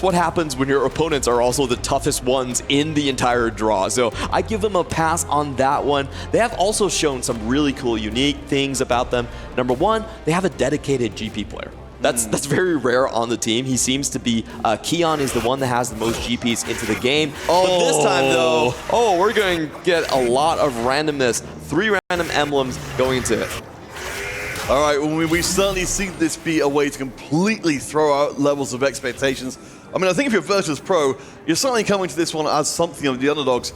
what happens when your opponents are also the toughest ones in the entire draw. So I give them a pass on that one. They have also shown some really cool, unique things about them. Number one, they have a dedicated GP player. That's very rare on the team. He seems to be, Keon is the one that has the most GPs into the game. But this time though, we're going to get a lot of randomness. 3 random emblems going into it. All right, well, we've certainly seen this be a way to completely throw out levels of expectations. I mean, I think if you're Virtus.pro, you're certainly coming to this one as something of the underdogs.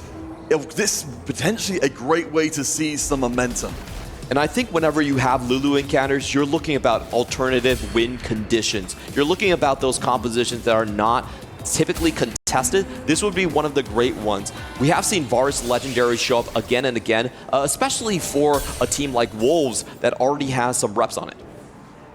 This is potentially a great way to seize some momentum. And I think whenever you have Lulu encounters, you're looking about alternative win conditions. You're looking about those compositions that are not typically contested. This would be one of the great ones. We have seen Varus Legendary show up again and again, especially for a team like Wolves that already has some reps on it.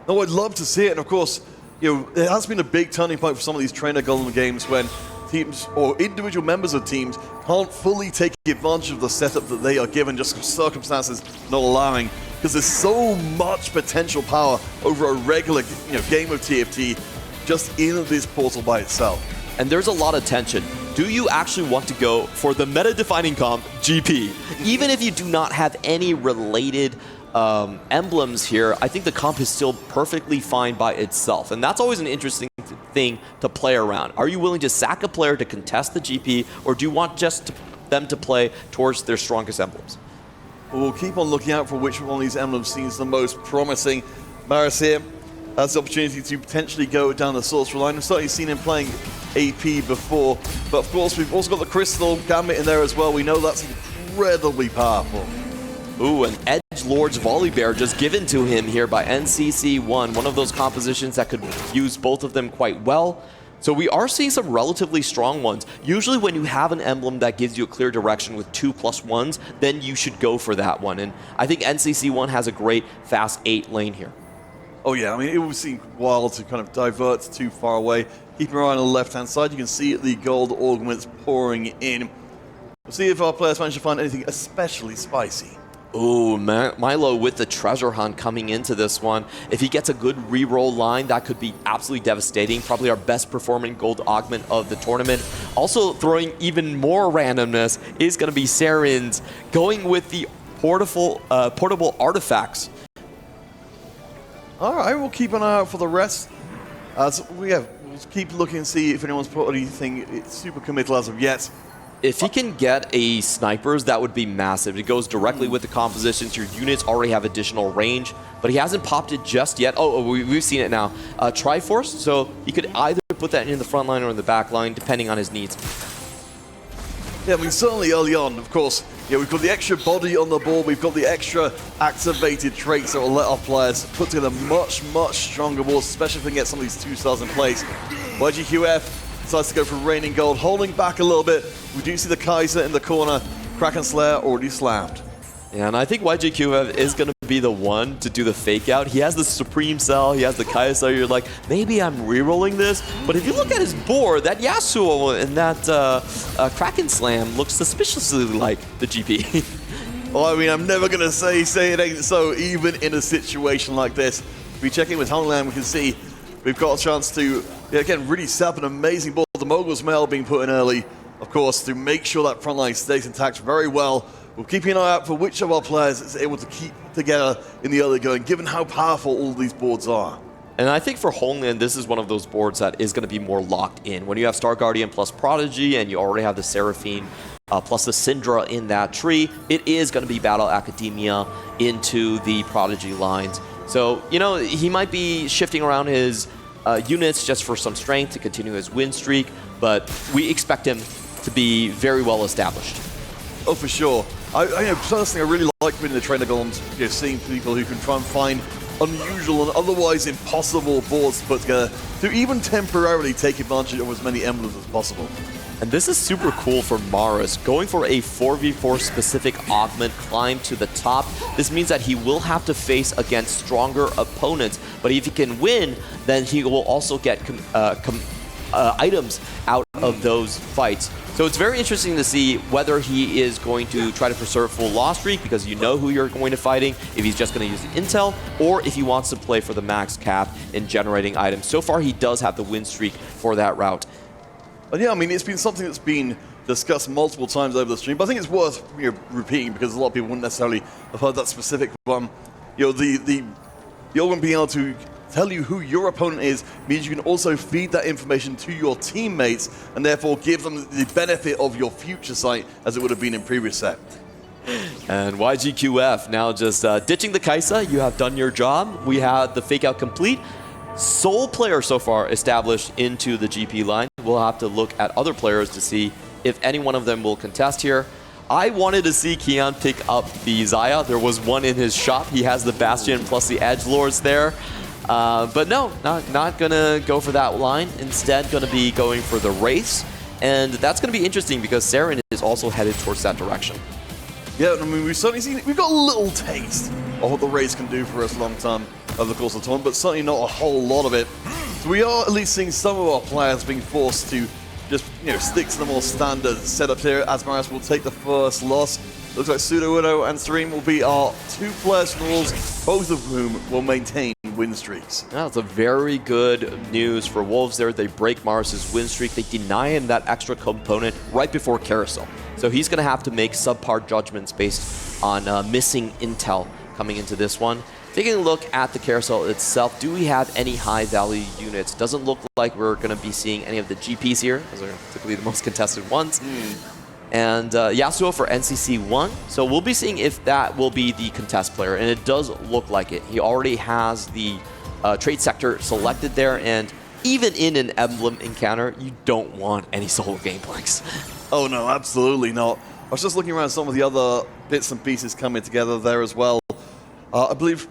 No, I'd love to see it, and of course, it has been a big turning point for some of these trainer golden games when teams or individual members of teams can't fully take advantage of the setup that they are given, just circumstances not allowing, because there's so much potential power over a regular game of TFT just in this portal by itself. And there's a lot of tension. Do you actually want to go for the meta-defining comp, GP? Even if you do not have any related emblems here, I think the comp is still perfectly fine by itself. And that's always an interesting thing to play around. Are you willing to sack a player to contest the GP, or do you want just them to play towards their strongest emblems? We'll keep on looking out for which one of these emblems seems the most promising. Maris here has the opportunity to potentially go down the sorcerer line. I've certainly seen him playing AP before, but of course we've also got the Crystal Gambit in there as well. We know that's incredibly powerful. Ooh, an Edgelord's Volley Bear just given to him here by NCC1. One of those compositions that could use both of them quite well. So we are seeing some relatively strong ones. Usually when you have an emblem that gives you a clear direction with 2+1s, then you should go for that one. And I think NCC1 has a great fast 8 lane here. Oh yeah, I mean, it would seem wild to kind of divert too far away. Keep your eye on the left-hand side. You can see the gold augments pouring in. We'll see if our players manage to find anything especially spicy. Ooh, Milo with the treasure hunt coming into this one. If he gets a good reroll line, that could be absolutely devastating. Probably our best performing gold augment of the tournament. Also throwing even more randomness is going to be Saren's going with the portable artifacts. All right, we'll keep an eye out for the rest. We'll keep looking and see if anyone's put anything super committal as of yet. If he can get a snipers, that would be massive. It goes directly with the compositions. Your units already have additional range, but he hasn't popped it just yet. Oh, we've seen it now. Triforce, so he could either put that in the front line or in the back line, depending on his needs. Yeah, I mean, certainly early on, of course, we've got the extra body on the board, we've got the extra activated traits that will let our players put together much, much stronger boards, especially if we can get some of these 2 stars in place. YGQF decides to go for Raining Gold, holding back a little bit. We do see the Kaiser in the corner. Kraken Slayer already slammed. Yeah, and I think YGQF is going to be the one to do the fake out. He has the Supreme Cell, he has the Kaiser. You're like, maybe I'm rerolling this. But if you look at his board, that Yasuo and that Kraken Slam looks suspiciously like the GP. Well, I mean, I'm never going to say it ain't so, even in a situation like this. If we check in with Hongland, we can see we've got a chance to, again, really set up an amazing board. The Mogul's Mail being put in early, of course, to make sure that front line stays intact very well. We'll keep an eye out for which of our players is able to keep together in the early going, given how powerful all these boards are. And I think for Hongland, this is one of those boards that is going to be more locked in. When you have Star Guardian plus Prodigy, and you already have the Seraphine plus the Syndra in that tree, it is going to be Battle Academia into the Prodigy lines. So, he might be shifting around his units just for some strength to continue his win streak, but we expect him to be very well established. Oh, for sure. Personally, I really like being in the trainer golems, seeing people who can try and find unusual and otherwise impossible boards to put together to even temporarily take advantage of as many emblems as possible. And this is super cool for Maris, going for a 4v4 specific augment climb to the top. This means that he will have to face against stronger opponents, but if he can win, then he will also get items out of those fights. So it's very interesting to see whether he is going to try to preserve full loss streak because you know who you're going to fighting, if he's just going to use the intel, or if he wants to play for the max cap in generating items. So far, he does have the win streak for that route. And yeah, I mean, it's been something that's been discussed multiple times over the stream, but I think it's worth repeating because a lot of people wouldn't necessarily have heard that specific one. The Organ being able to tell you who your opponent is means you can also feed that information to your teammates and therefore give them the benefit of your future sight as it would have been in previous set. And YGQF now just ditching the Kaisa. You have done your job. We had the fake out complete. Sole player so far established into the GP line. We'll have to look at other players to see if any one of them will contest here. I wanted to see Keon pick up the Xayah. There was one in his shop. He has the Bastion plus the Edgelords there. But no, not going to go for that line. Instead, going to be going for the Wraiths. And that's going to be interesting because Saren is also headed towards that direction. Yeah, I mean, we've certainly seen it. We've got a little taste of what the Wraiths can do for us long term over the course of the tournament, but certainly not a whole lot of it. So we are at least seeing some of our players being forced to just stick to the more standard setup here. Asmaras will take the first loss. Looks like Pseudo Uno and Serene will be our two players from the Wolves, both of whom will maintain win streaks. That's a very good news for Wolves there. They break Mars's win streak. They deny him that extra component right before Carousel. So he's going to have to make subpar judgments based on missing intel coming into this one. Taking a look at the Carousel itself, do we have any high-value units? Doesn't look like we're going to be seeing any of the GPs here. Those are typically the most contested ones. And Yasuo for NCC 1. So we'll be seeing if that will be the contest player, and it does look like it. He already has the trade sector selected there, and even in an emblem encounter, you don't want any solo gameplanks. Oh no, absolutely not. I was just looking around some of the other bits and pieces coming together there as well. I believe,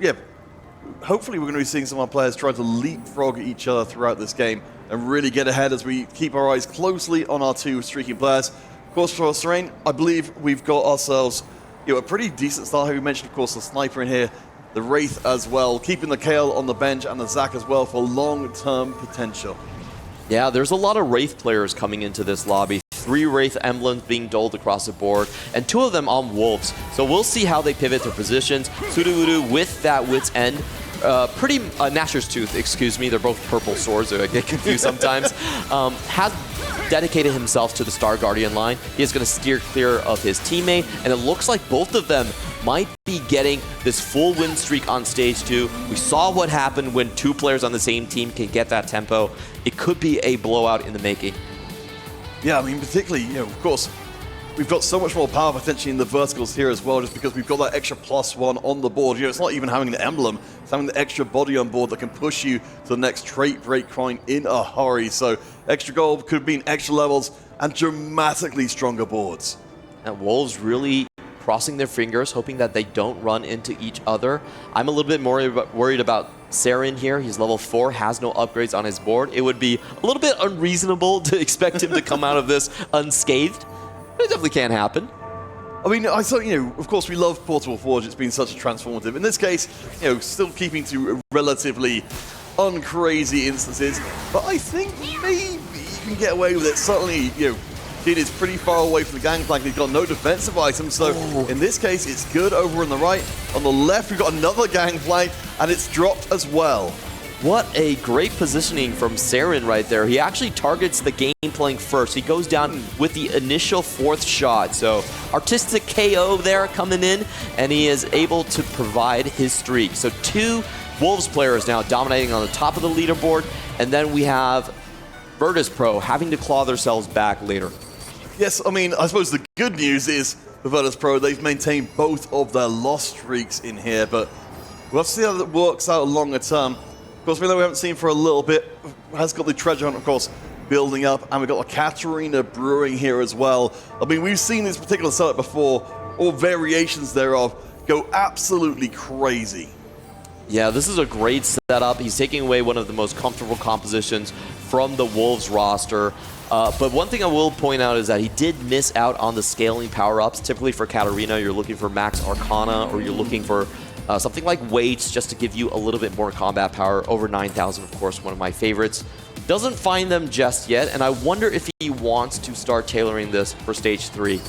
hopefully we're going to be seeing some of our players try to leapfrog each other throughout this game and really get ahead as we keep our eyes closely on our two streaking players. Of course, for Serene, I believe we've got ourselves a pretty decent start here. We mentioned, of course, the Sniper in here, the Wraith as well, keeping the Kale on the bench and the Zac as well for long-term potential. Yeah, there's a lot of Wraith players coming into this lobby. 3 Wraith emblems being doled across the board, and 2 of them on Wolves. So we'll see how they pivot their positions. Sudowoodo with that Wit's End. Gnasher's Tooth, excuse me. They're both purple swords, so I get confused sometimes. Has dedicated himself to the Star Guardian line. He is going to steer clear of his teammate, and it looks like both of them might be getting this full win streak on stage 2. We saw what happened when 2 players on the same team can get that tempo. It could be a blowout in the making. Yeah, I mean, particularly, of course, we've got so much more power potentially in the verticals here as well, just because we've got that extra +1 on the board. It's not even having an emblem, it's having the extra body on board that can push you to the next trait break point in a hurry. So extra gold could mean extra levels and dramatically stronger boards. And Wolves really crossing their fingers, hoping that they don't run into each other. I'm a little bit more worried about Saren here. He's level 4, has no upgrades on his board. It would be a little bit unreasonable to expect him to come out of this unscathed. It definitely can happen. I mean, I thought, of course, we love Portable Forge. It's been such a transformative. In this case, still keeping to relatively uncrazy instances. But I think maybe you can get away with it. Certainly, Kid is pretty far away from the gangplank. He's got no defensive items. So in this case, it's good over on the right. On the left, we've got another gangplank, and it's dropped as well. What a great positioning from Saren right there. He actually targets the gangplank first. He goes down with the initial 4th shot. So artistic KO there coming in, and he is able to provide his streak. So 2 Wolves players now dominating on the top of the leaderboard, and then we have Virtus.pro having to claw themselves back later. Yes, I mean, I suppose the good news is for Virtus.pro, they've maintained both of their loss streaks in here, but we'll have to see how that works out longer term. Of course, we know we haven't seen for a little bit. Has got the treasure hunt, of course, building up, and we've got a Katarina brewing here as well. I mean, we've seen this particular setup before, or variations thereof, go absolutely crazy. Yeah, this is a great setup. He's taking away one of the most comfortable compositions from the Wolves roster. But one thing I will point out is that he did miss out on the scaling power-ups. Typically for Katarina, you're looking for Max Arcana, or you're looking for something like Weights just to give you a little bit more combat power. Over 9,000, of course, one of my favorites. Doesn't find them just yet, and I wonder if he wants to start tailoring this for stage 3.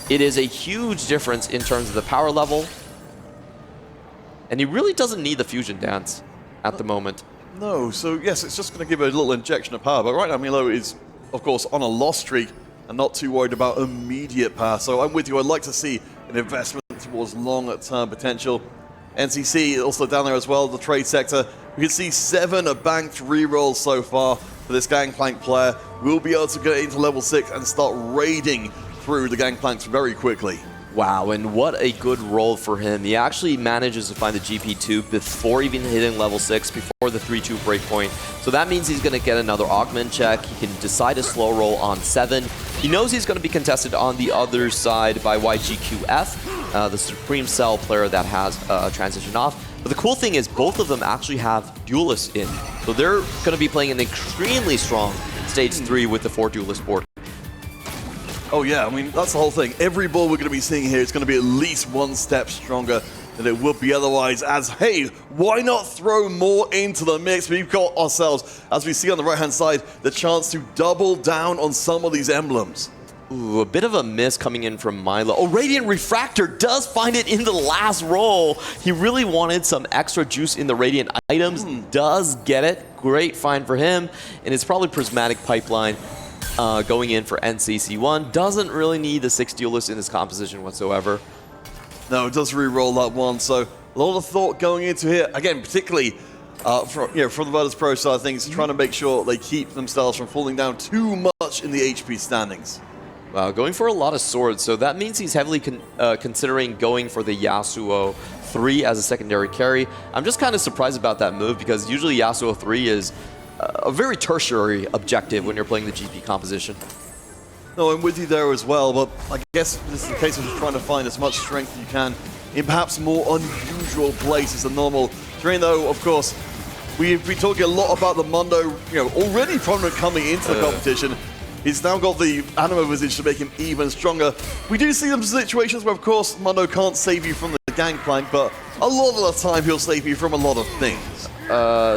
It is a huge difference in terms of the power level, and he really doesn't need the fusion dance at the moment. No, so yes, it's just going to give a little injection of power, but right now Milo is, of course, on a loss streak and not too worried about immediate power. So I'm with you. I'd like to see an investment towards long-term potential. NCC also down there as well, the trade sector. We can see 7 banked rerolls so far for this Gangplank player. We'll be able to get into level 6 and start raiding through the Gangplanks very quickly. Wow, and what a good roll for him. He actually manages to find the GP2 before even hitting level 6, before the 3-2 breakpoint. So that means he's going to get another augment check. He can decide a slow roll on 7. He knows he's going to be contested on the other side by YGQF, the Supreme Cell player that has transitioned off. But the cool thing is both of them actually have duelists in. So they're going to be playing an extremely strong stage 3 with the 4 duelist board. Oh yeah, I mean, that's the whole thing. Every ball we're going to be seeing here is going to be at least 1 step stronger than it would be otherwise, as, hey, why not throw more into the mix? We've got ourselves, as we see on the right-hand side, the chance to double down on some of these emblems. Ooh, a bit of a miss coming in from Milo. Oh, Radiant Refractor does find it in the last roll. He really wanted some extra juice in the Radiant items. Does get it. Great find for him. And it's probably Prismatic Pipeline going in for NCC1. Doesn't really need the 6 duelists in his composition whatsoever. No, it does re-roll that one. So a lot of thought going into here. Again, particularly from the Virtus.pro side of things, trying to make sure they keep themselves from falling down too much in the HP standings. Wow, going for a lot of swords, so that means he's heavily considering going for the Yasuo 3 as a secondary carry. I'm just kind of surprised about that move because usually Yasuo 3 is a very tertiary objective when you're playing the GP composition. No, I'm with you there as well, but I guess this is the case of just trying to find as much strength you can in perhaps more unusual places than normal. Terrain, though, of course, we've been talking a lot about the Mundo, already prominent coming into the competition. He's now got the Anima Visage to make him even stronger. We do see some situations where, of course, Mundo can't save you from the Gangplank, but a lot of the time he'll save you from a lot of things.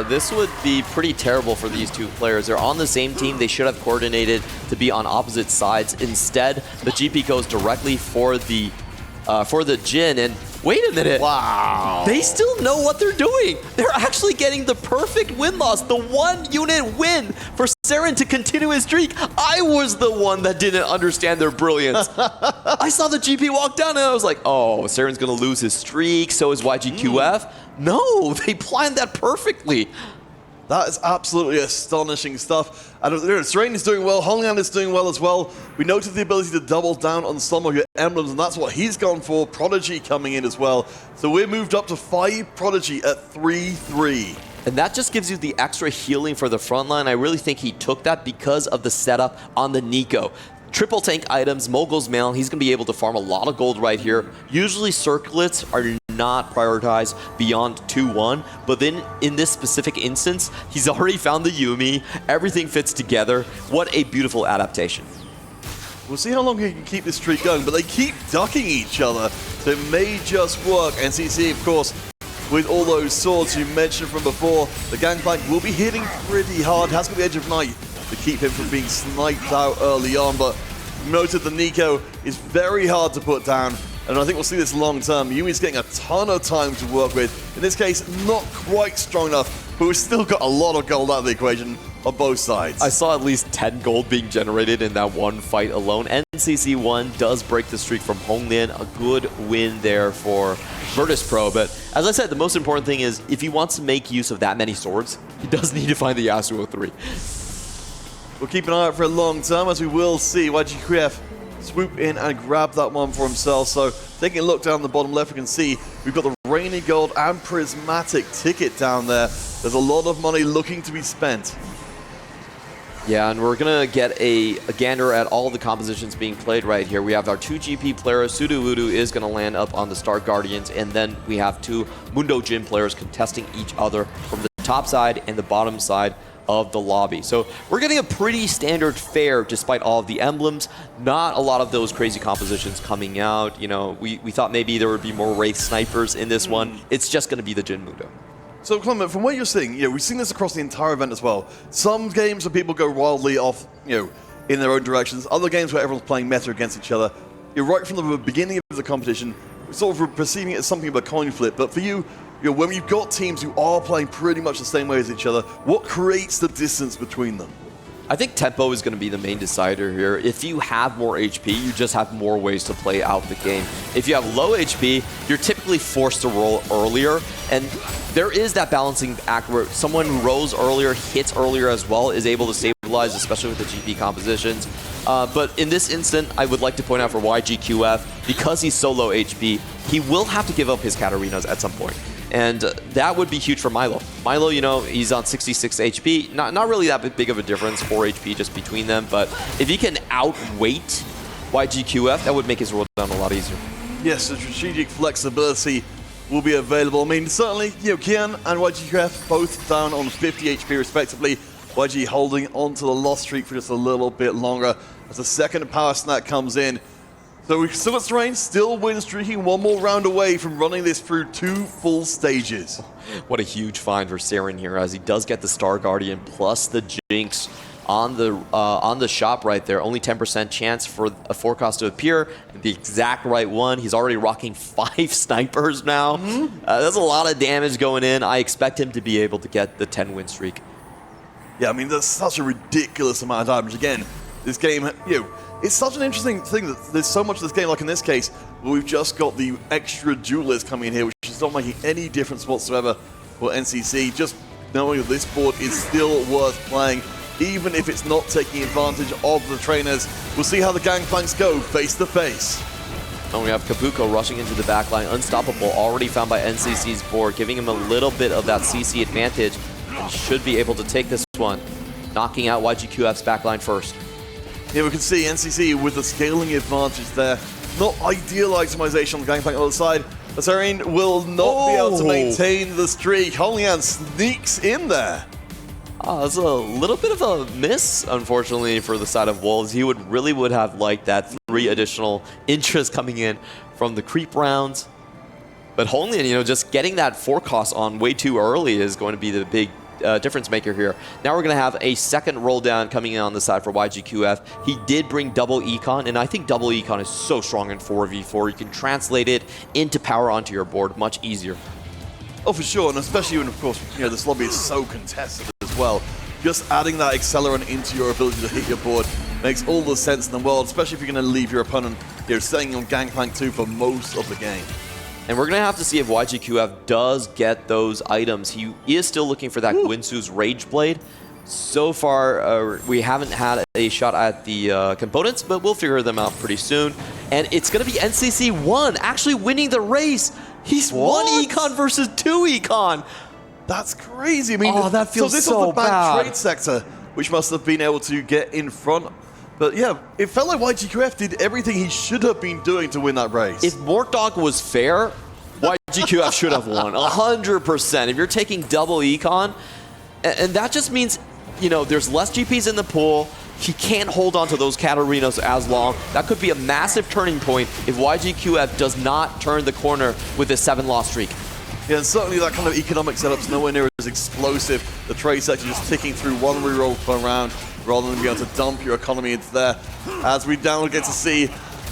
This would be pretty terrible for these two players. They're on the same team. They should have coordinated to be on opposite sides. Instead, the GP goes directly for the Jhin, and wait a minute. Wow. They still know what they're doing. They're actually getting the perfect win-loss, the 1-unit win for Saren to continue his streak. I was the one that didn't understand their brilliance. I saw the GP walk down and I was like, oh, Saren's going to lose his streak, so is YGQF. No, they planned that perfectly. That is absolutely astonishing stuff. And Serain is doing well, Hongyan is doing well as well. We noted the ability to double down on some of your emblems, and that's what he's gone for. Prodigy coming in as well. So we're moved up to 5 Prodigy at 3-3. And that just gives you the extra healing for the front line. I really think he took that because of the setup on the Nico. Triple tank items, Mogul's Mail, he's going to be able to farm a lot of gold right here. Usually circlets are not prioritized beyond 2-1, but then in this specific instance, he's already found the Yuumi. Everything fits together. What a beautiful adaptation. We'll see how long he can keep this streak going, but they keep ducking each other, so it may just work. NCC, of course, with all those swords you mentioned from before, the Gangplank will be hitting pretty hard. Has got the Edge of Night to keep him from being sniped out early on, but noted the Nico is very hard to put down, and I think we'll see this long term. Yumi's getting a ton of time to work with. In this case, not quite strong enough, but we've still got a lot of gold out of the equation on both sides. I saw at least 10 gold being generated in that one fight alone. NCC1 does break the streak from Honglin. A good win there for Virtus.pro, but as I said, the most important thing is if he wants to make use of that many swords, he does need to find the Yasuo 3. We'll keep an eye out for a long term, as we will see YGQF swoop in and grab that one for himself. So taking a look down the bottom left, we can see we've got the Rainy Gold and Prismatic ticket down there. There's a lot of money looking to be spent. Yeah, and we're going to get a gander at all the compositions being played right here. We have our 2 GP players. Sudowoodo is going to land up on the Star Guardians, and then we have 2 Mundo Jhin players contesting each other from the top side and the bottom side of the lobby. So we're getting a pretty standard fare despite all of the emblems. Not a lot of those crazy compositions coming out. You know, we thought maybe there would be more Wraith Snipers in this one. It's just going to be the Jhin Mundo. So, Clement, from what you're seeing, we've seen this across the entire event as well. Some games where people go wildly off, in their own directions. Other games where everyone's playing meta against each other. You're right from the beginning of the competition, sort of perceiving it as something of a coin flip. But for you, when you've got teams who are playing pretty much the same way as each other, what creates the distance between them? I think tempo is going to be the main decider here. If you have more HP, you just have more ways to play out the game. If you have low HP, you're typically forced to roll earlier, and there is that balancing act where someone who rolls earlier, hits earlier as well, is able to stabilize, especially with the GP compositions. But in this instant, I would like to point out for YGQF, because he's so low HP, he will have to give up his Katarinas at some point. And that would be huge for Milo. Milo, he's on 66 HP. Not really that big of a difference, 4 HP just between them. But if he can outweight YGQF, that would make his roll down a lot easier. Yes, the strategic flexibility will be available. I mean, certainly, Kian and YGQF both down on 50 HP respectively. YG holding on to the loss streak for just a little bit longer as the second power snack comes in. So we've still got Strain, still win streaking, one more round away from running this through 2 full stages. What a huge find for Saren here, as he does get the Star Guardian plus the Jinx on the shop right there. Only 10% chance for a forecast to appear. The exact right one. He's already rocking 5 snipers now. That's a lot of damage going in. I expect him to be able to get the 10-win streak. Yeah, I mean, that's such a ridiculous amount of damage. Again, this game, it's such an interesting thing that there's so much of this game, like in this case, where we've just got the extra duelist coming in here, which is not making any difference whatsoever for NCC. Just knowing that this board is still worth playing, even if it's not taking advantage of the trainers. We'll see how the gangplanks go face to face. And we have Kabuko rushing into the backline, unstoppable, already found by NCC's board, giving him a little bit of that CC advantage, and should be able to take this one, knocking out YGQF's backline first. Here we can see NCC with the scaling advantage there. Not ideal itemization on the gangplank on the other side. Azarian will not be able to maintain the streak. Holian sneaks in there. That's a little bit of a miss, unfortunately, for the side of Wolves. He really would have liked that 3 additional interest coming in from the creep rounds. But Holian, just getting that forecast on way too early is going to be the big difference maker here. Now we're going to have a second roll down coming in on the side for YGQF. He did bring double econ, and I think double econ is so strong in 4v4. You can translate it into power onto your board much easier. Oh, for sure, and especially when, of course, this lobby is so contested as well. Just adding that accelerant into your ability to hit your board makes all the sense in the world, especially if you're going to leave your opponent staying on Gangplank 2 for most of the game. And we're going to have to see if YGQF does get those items. He is still looking for that Guinsu's Rage Blade. So far, we haven't had a shot at the components, but we'll figure them out pretty soon. And it's going to be NCC1 actually winning the race. He's 1 econ versus 2 econ. That's crazy. I mean, that feels so this so was the bad bad. trade sector, which must have been able to get in front. But yeah, it felt like YGQF did everything he should have been doing to win that race. If Mortdog was fair, YGQF should have won 100%. If you're taking double econ, and that just means, there's less GPs in the pool. He can't hold on to those Katarinas as long. That could be a massive turning point if YGQF does not turn the corner with a 7-loss streak. Yeah, and certainly that kind of economic setup's nowhere near as explosive. The trade sector just ticking through 1 reroll per round rather than being able to dump your economy into there. As we now get to see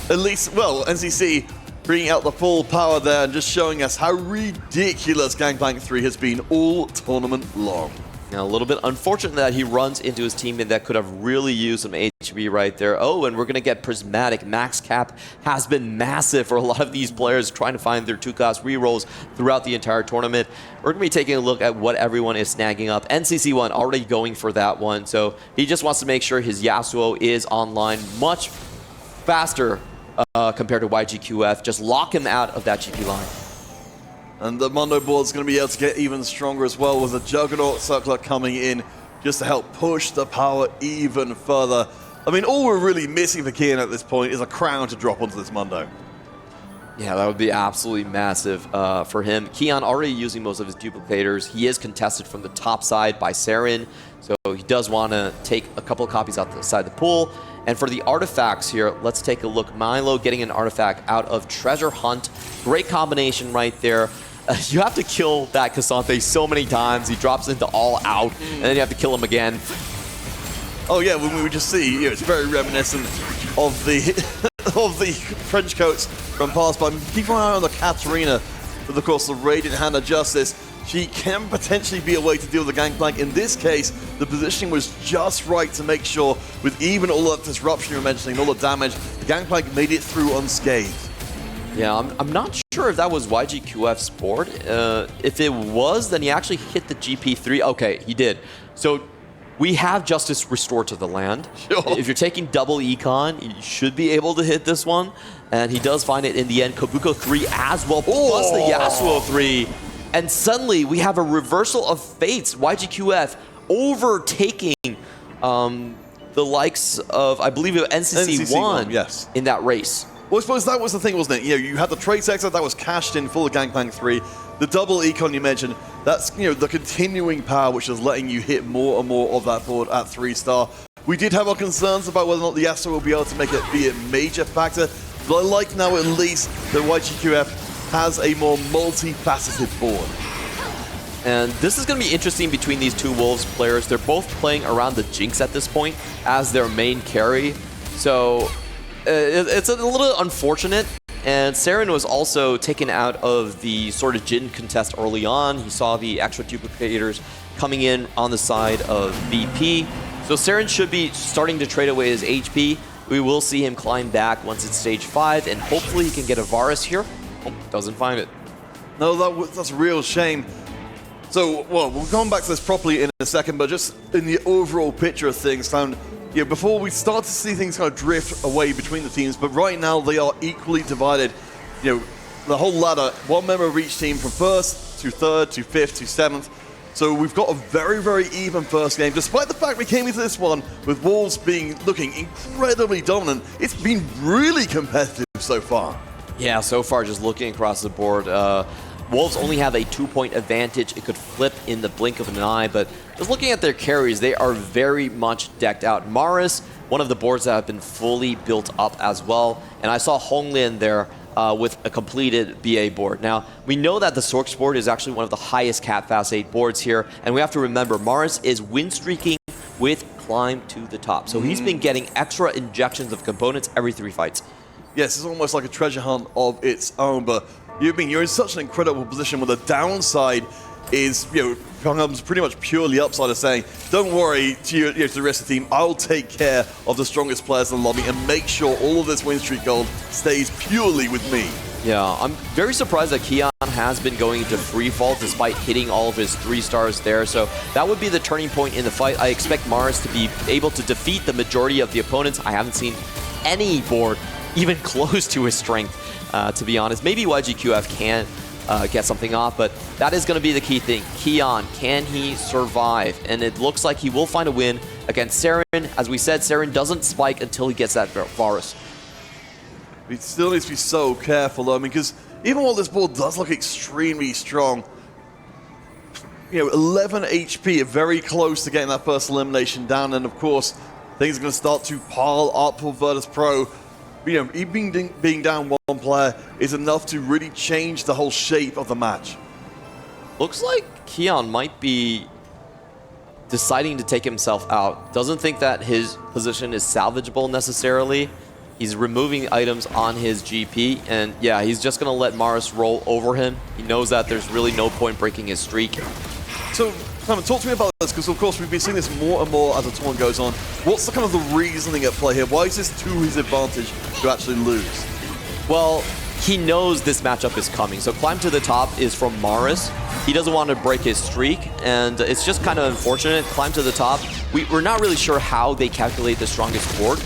at least, NCC bringing out the full power there and just showing us how ridiculous Gangplank 3 has been all tournament long. Now, a little bit unfortunate that he runs into his teammate that could have really used some HP right there. Oh, and we're going to get Prismatic. Max cap has been massive for a lot of these players trying to find their 2-cost rerolls throughout the entire tournament. We're going to be taking a look at what everyone is snagging up. NCC1 already going for that one, so he just wants to make sure his Yasuo is online much faster compared to YGQF. Just lock him out of that GP line. And the Mondo board is going to be able to get even stronger as well with the Juggernaut Circler coming in just to help push the power even further. I mean, all we're really missing for Kian at this point is a crown to drop onto this Mondo. Yeah, that would be absolutely massive for him. Kian already using most of his duplicators. He is contested from the top side by Saren, so he does want to take a couple of copies out the side of the pool. And for the artifacts here, let's take a look. Milo getting an artifact out of Treasure Hunt. Great combination right there. You have to kill that Cassante so many times. He drops into all out, and then you have to kill him again. Oh yeah, when we would just see, you know, it's very reminiscent of the of the trench coats from past. But keep an eye on the Katarina, with of course the Radiant Hand of Justice. She can potentially be a way to deal with the Gangplank. In this case, the positioning was just right to make sure, with even all that disruption you were mentioning, all the damage, the Gangplank made it through unscathed. Yeah, I'm not sure if that was YGQF's board. If it was, then he actually hit the GP3. Okay, he did. So we have Justice restored to the land. Sure. If you're taking double econ, you should be able to hit this one. And he does find it in the end. Kabuko 3 as well, plus the Yasuo 3. And suddenly we have a reversal of fates. YGQF overtaking the likes of, I believe, NCC1 yes. in that race. Well, I suppose that was the thing, wasn't it? You know, you had the trade sector that was cashed in for the Gangplank 3. The double econ you mentioned, that's, you know, the continuing power which is letting you hit more and more of that board at 3-star. We did have our concerns about whether or not the Yasuo will be able to make it be a major factor, but I like now at least that YGQF has a more multifaceted board. And this is going to be interesting between these two Wolves players. They're both playing around the Jinx at this point as their main carry. So it's a little unfortunate. And Saren was also taken out of the sort of Jhin contest early on. He saw the extra duplicators coming in on the side of VP. So Saren should be starting to trade away his HP. We will see him climb back once it's stage 5, and hopefully he can get a Varus here. Oh, doesn't find it. No, that's a real shame. So, well, we'll come back to this properly in a second, but just in the overall picture of things, before we start to see things kind of drift away between the teams, but right now they are equally divided. You know, the whole ladder, one member of each team from 1st to 3rd to 5th to 7th. So we've got a very, very even first game. Despite the fact we came into this one with Wolves looking incredibly dominant, it's been really competitive so far. Yeah, so far just looking across the board, Wolves only have a 2-point advantage. It could flip in the blink of an eye, but just looking at their carries, they are very much decked out. Maris, one of the boards that have been fully built up as well, and I saw Honglin there with a completed BA board. Now, we know that the Sorks board is actually one of the highest Cat Fast 8 boards here, and we have to remember, Maris is win streaking with Climb to the Top. So he's been getting extra injections of components every 3 fights. Yes, it's almost like a treasure hunt of its own, but you're in such an incredible position where the downside is, comes pretty much purely upside of saying, don't worry to the rest of the team, I'll take care of the strongest players in the lobby and make sure all of this win streak gold stays purely with me. Yeah, I'm very surprised that Keon has been going into free fall despite hitting all of his 3 stars there. So that would be the turning point in the fight. I expect Mars to be able to defeat the majority of the opponents. I haven't seen any board even close to his strength, to be honest. Maybe YGQF can get something off, but that is going to be the key thing. Keon, can he survive? And it looks like he will find a win against Saren. As we said, Saren doesn't spike until he gets that Varus. We still need to be so careful, though, because even while this board does look extremely strong, 11 HP, very close to getting that first elimination down, and of course, things are going to start to pile up for Virtus.pro. Even being down 1 player is enough to really change the whole shape of the match. Looks like Keon might be deciding to take himself out. Doesn't think that his position is salvageable necessarily. He's removing items on his GP, and yeah, he's just going to let Maris roll over him. He knows that there's really no point breaking his streak. So, Simon, talk to me about this, because of course we've been seeing this more and more as the tournament goes on. What's the kind of the reasoning at play here? Why is this to his advantage to actually lose? Well, he knows this matchup is coming. So Climb to the Top is from Maris. He doesn't want to break his streak, and it's just kind of unfortunate. Climb to the Top, we're not really sure how they calculate the strongest board,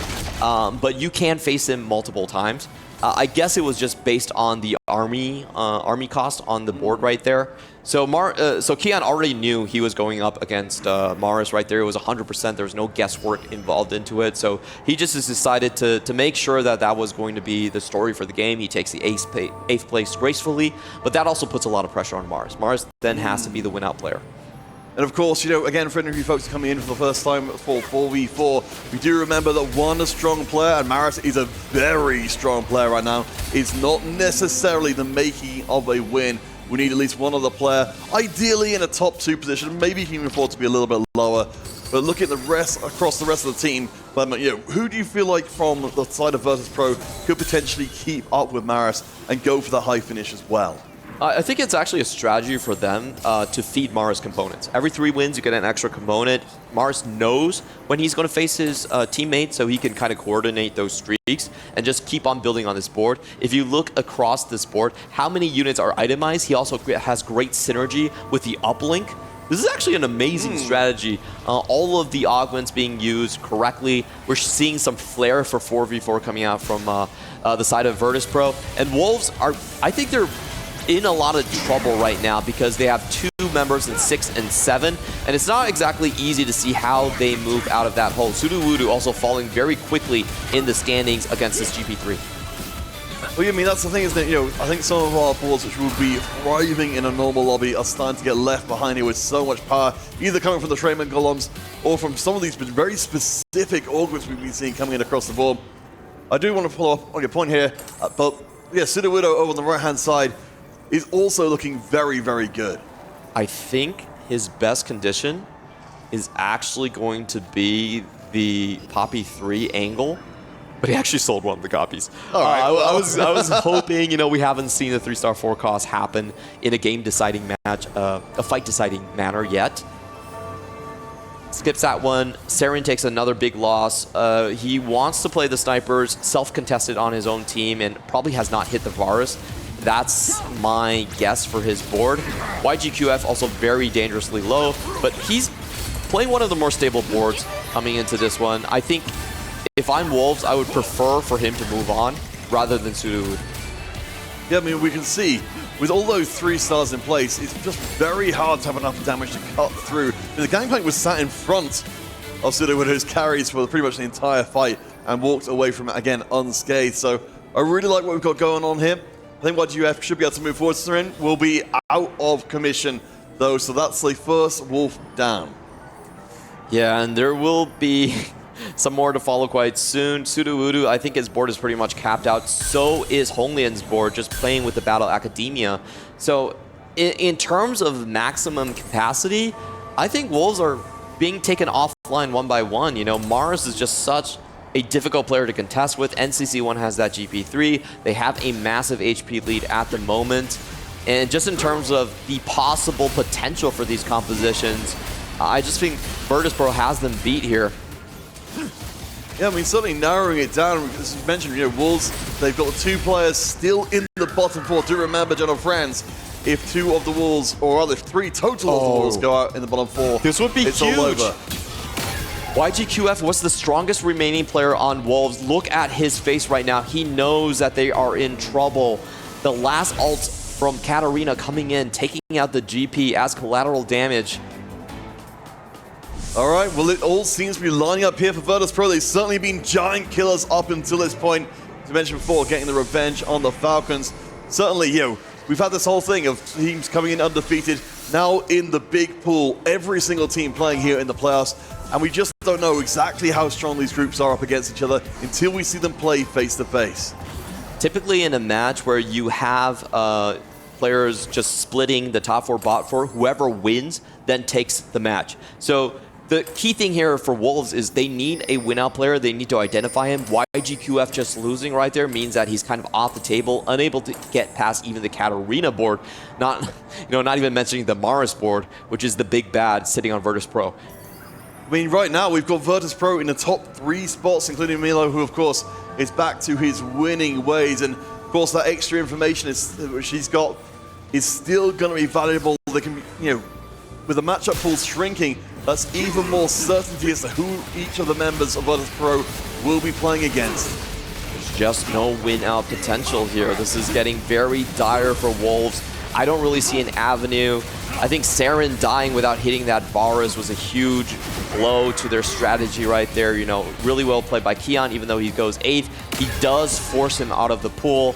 but you can face him multiple times. I guess it was just based on the army cost on the board right there. So Keon already knew he was going up against Maris right there. It was 100%. There was no guesswork involved into it. So he just has decided to make sure that that was going to be the story for the game. He takes the 8th place gracefully, but that also puts a lot of pressure on Maris. Maris then has to be the win-out player. And of course, again, for any of you folks coming in for the first time for 4v4, we do remember that one strong player, and Maris is a very strong player right now, is not necessarily the making of a win. We need at least one other player, ideally in a top 2 position. Maybe he can afford to be a little bit lower. But looking at the rest, across the rest of the team, who do you feel like from the side of Virtus.pro could potentially keep up with Maris and go for the high finish as well? I think it's actually a strategy for them to feed Mars components. Every 3 wins, you get an extra component. Mars knows when he's going to face his teammate, so he can kind of coordinate those streaks and just keep on building on this board. If you look across this board, how many units are itemized? He also has great synergy with the uplink. This is actually an amazing strategy. All of the augments being used correctly. We're seeing some flair for 4v4 coming out from the side of Virtus.pro. And Wolves are, I think they're in a lot of trouble right now because they have 2 members in 6 and 7, and it's not exactly easy to see how they move out of that hole. Sudowoodo also falling very quickly in the standings against this GP3. Well, I mean, that's the thing, isn't it? I think some of our boards which would be thriving in a normal lobby are starting to get left behind here with so much power, either coming from the Trayman Golems or from some of these very specific augments we've been seeing coming in across the board. I do want to follow up on your point here, but yeah, Sudowoodo over on the right-hand side is also looking very, very good. I think his best condition is actually going to be the Poppy 3 angle, but he actually sold one of the copies. All right, I was hoping, we haven't seen the 3-star forecast happen in a game-deciding match, a fight-deciding manner yet. Skips that one. Saren takes another big loss. He wants to play the snipers, self-contested on his own team, and probably has not hit the Varus. That's my guess for his board. YGQF also very dangerously low, but he's playing one of the more stable boards coming into this one. I think if I'm Wolves, I would prefer for him to move on rather than Sudowoodo. Yeah, I mean, we can see with all those 3 stars in place, it's just very hard to have enough damage to cut through. The Gangplank was sat in front of Sudowoodo's carries for pretty much the entire fight and walked away from it again unscathed. So I really like what we've got going on here. I think YGUF should be able to move forward. Saren will be out of commission, though, so that's the first Wolf down. Yeah, and there will be some more to follow quite soon. Sudowoodo, I think his board is pretty much capped out. So is Honglian's board, just playing with the Battle Academia. So in terms of maximum capacity, I think Wolves are being taken offline one by one. Mars is just such a difficult player to contest with. NCC1 has that GP3. They have a massive HP lead at the moment. And just in terms of the possible potential for these compositions, I just think Virtus.pro has them beat here. Yeah, I mean, certainly narrowing it down. As you mentioned, Wolves, they've got 2 players still in the bottom 4. Do remember, general friends, if 2 of the Wolves, or rather 3 total of the Wolves go out in the bottom 4, this would be it's huge. all over. YGQF was the strongest remaining player on Wolves. Look at his face right now. He knows that they are in trouble. The last ult from Katarina coming in, taking out the GP as collateral damage. All right, well, it all seems to be lining up here for Virtus.pro. They've certainly been giant killers up until this point. As I mentioned before, getting the revenge on the Falcons. Certainly, we've had this whole thing of teams coming in undefeated, now in the big pool, every single team playing here in the playoffs, and we just don't know exactly how strong these groups are up against each other until we see them play face-to-face. Typically in a match where you have players just splitting the top 4 bot 4, whoever wins then takes the match. So the key thing here for Wolves is they need a win-out player. They need to identify him. YGQF just losing right there means that he's kind of off the table, unable to get past even the Katarina board. Not even mentioning the Maris board, which is the big bad sitting on Virtus.pro. I mean, right now we've got Virtus.pro in the top 3 spots, including Milo, who of course is back to his winning ways, and of course that extra information which he's got is still going to be valuable. They can, with the matchup pool shrinking, that's even more certainty as to who each of the members of Virtus.pro will be playing against. There's just no win-out potential here. This is getting very dire for Wolves. I don't really see an avenue. I think Saren dying without hitting that Varus was a huge blow to their strategy right there. Really well played by Keon, even though he goes 8th. He does force him out of the pool.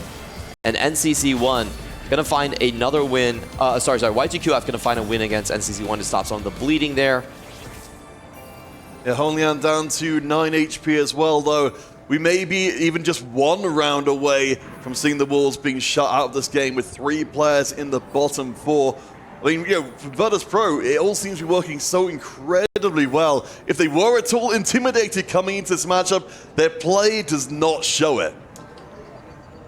And NCC1 gonna find another win. YGQF gonna find a win against NCC1 to stop some of the bleeding there. Yeah, Honglian down to 9 HP as well, though. we may be even just one round away from seeing the Wolves being shut out of this game with 3 players in the bottom 4. I mean, you know, for Virtus.pro, it all seems to be working so incredibly well. If they were at all intimidated coming into this matchup, their play does not show it.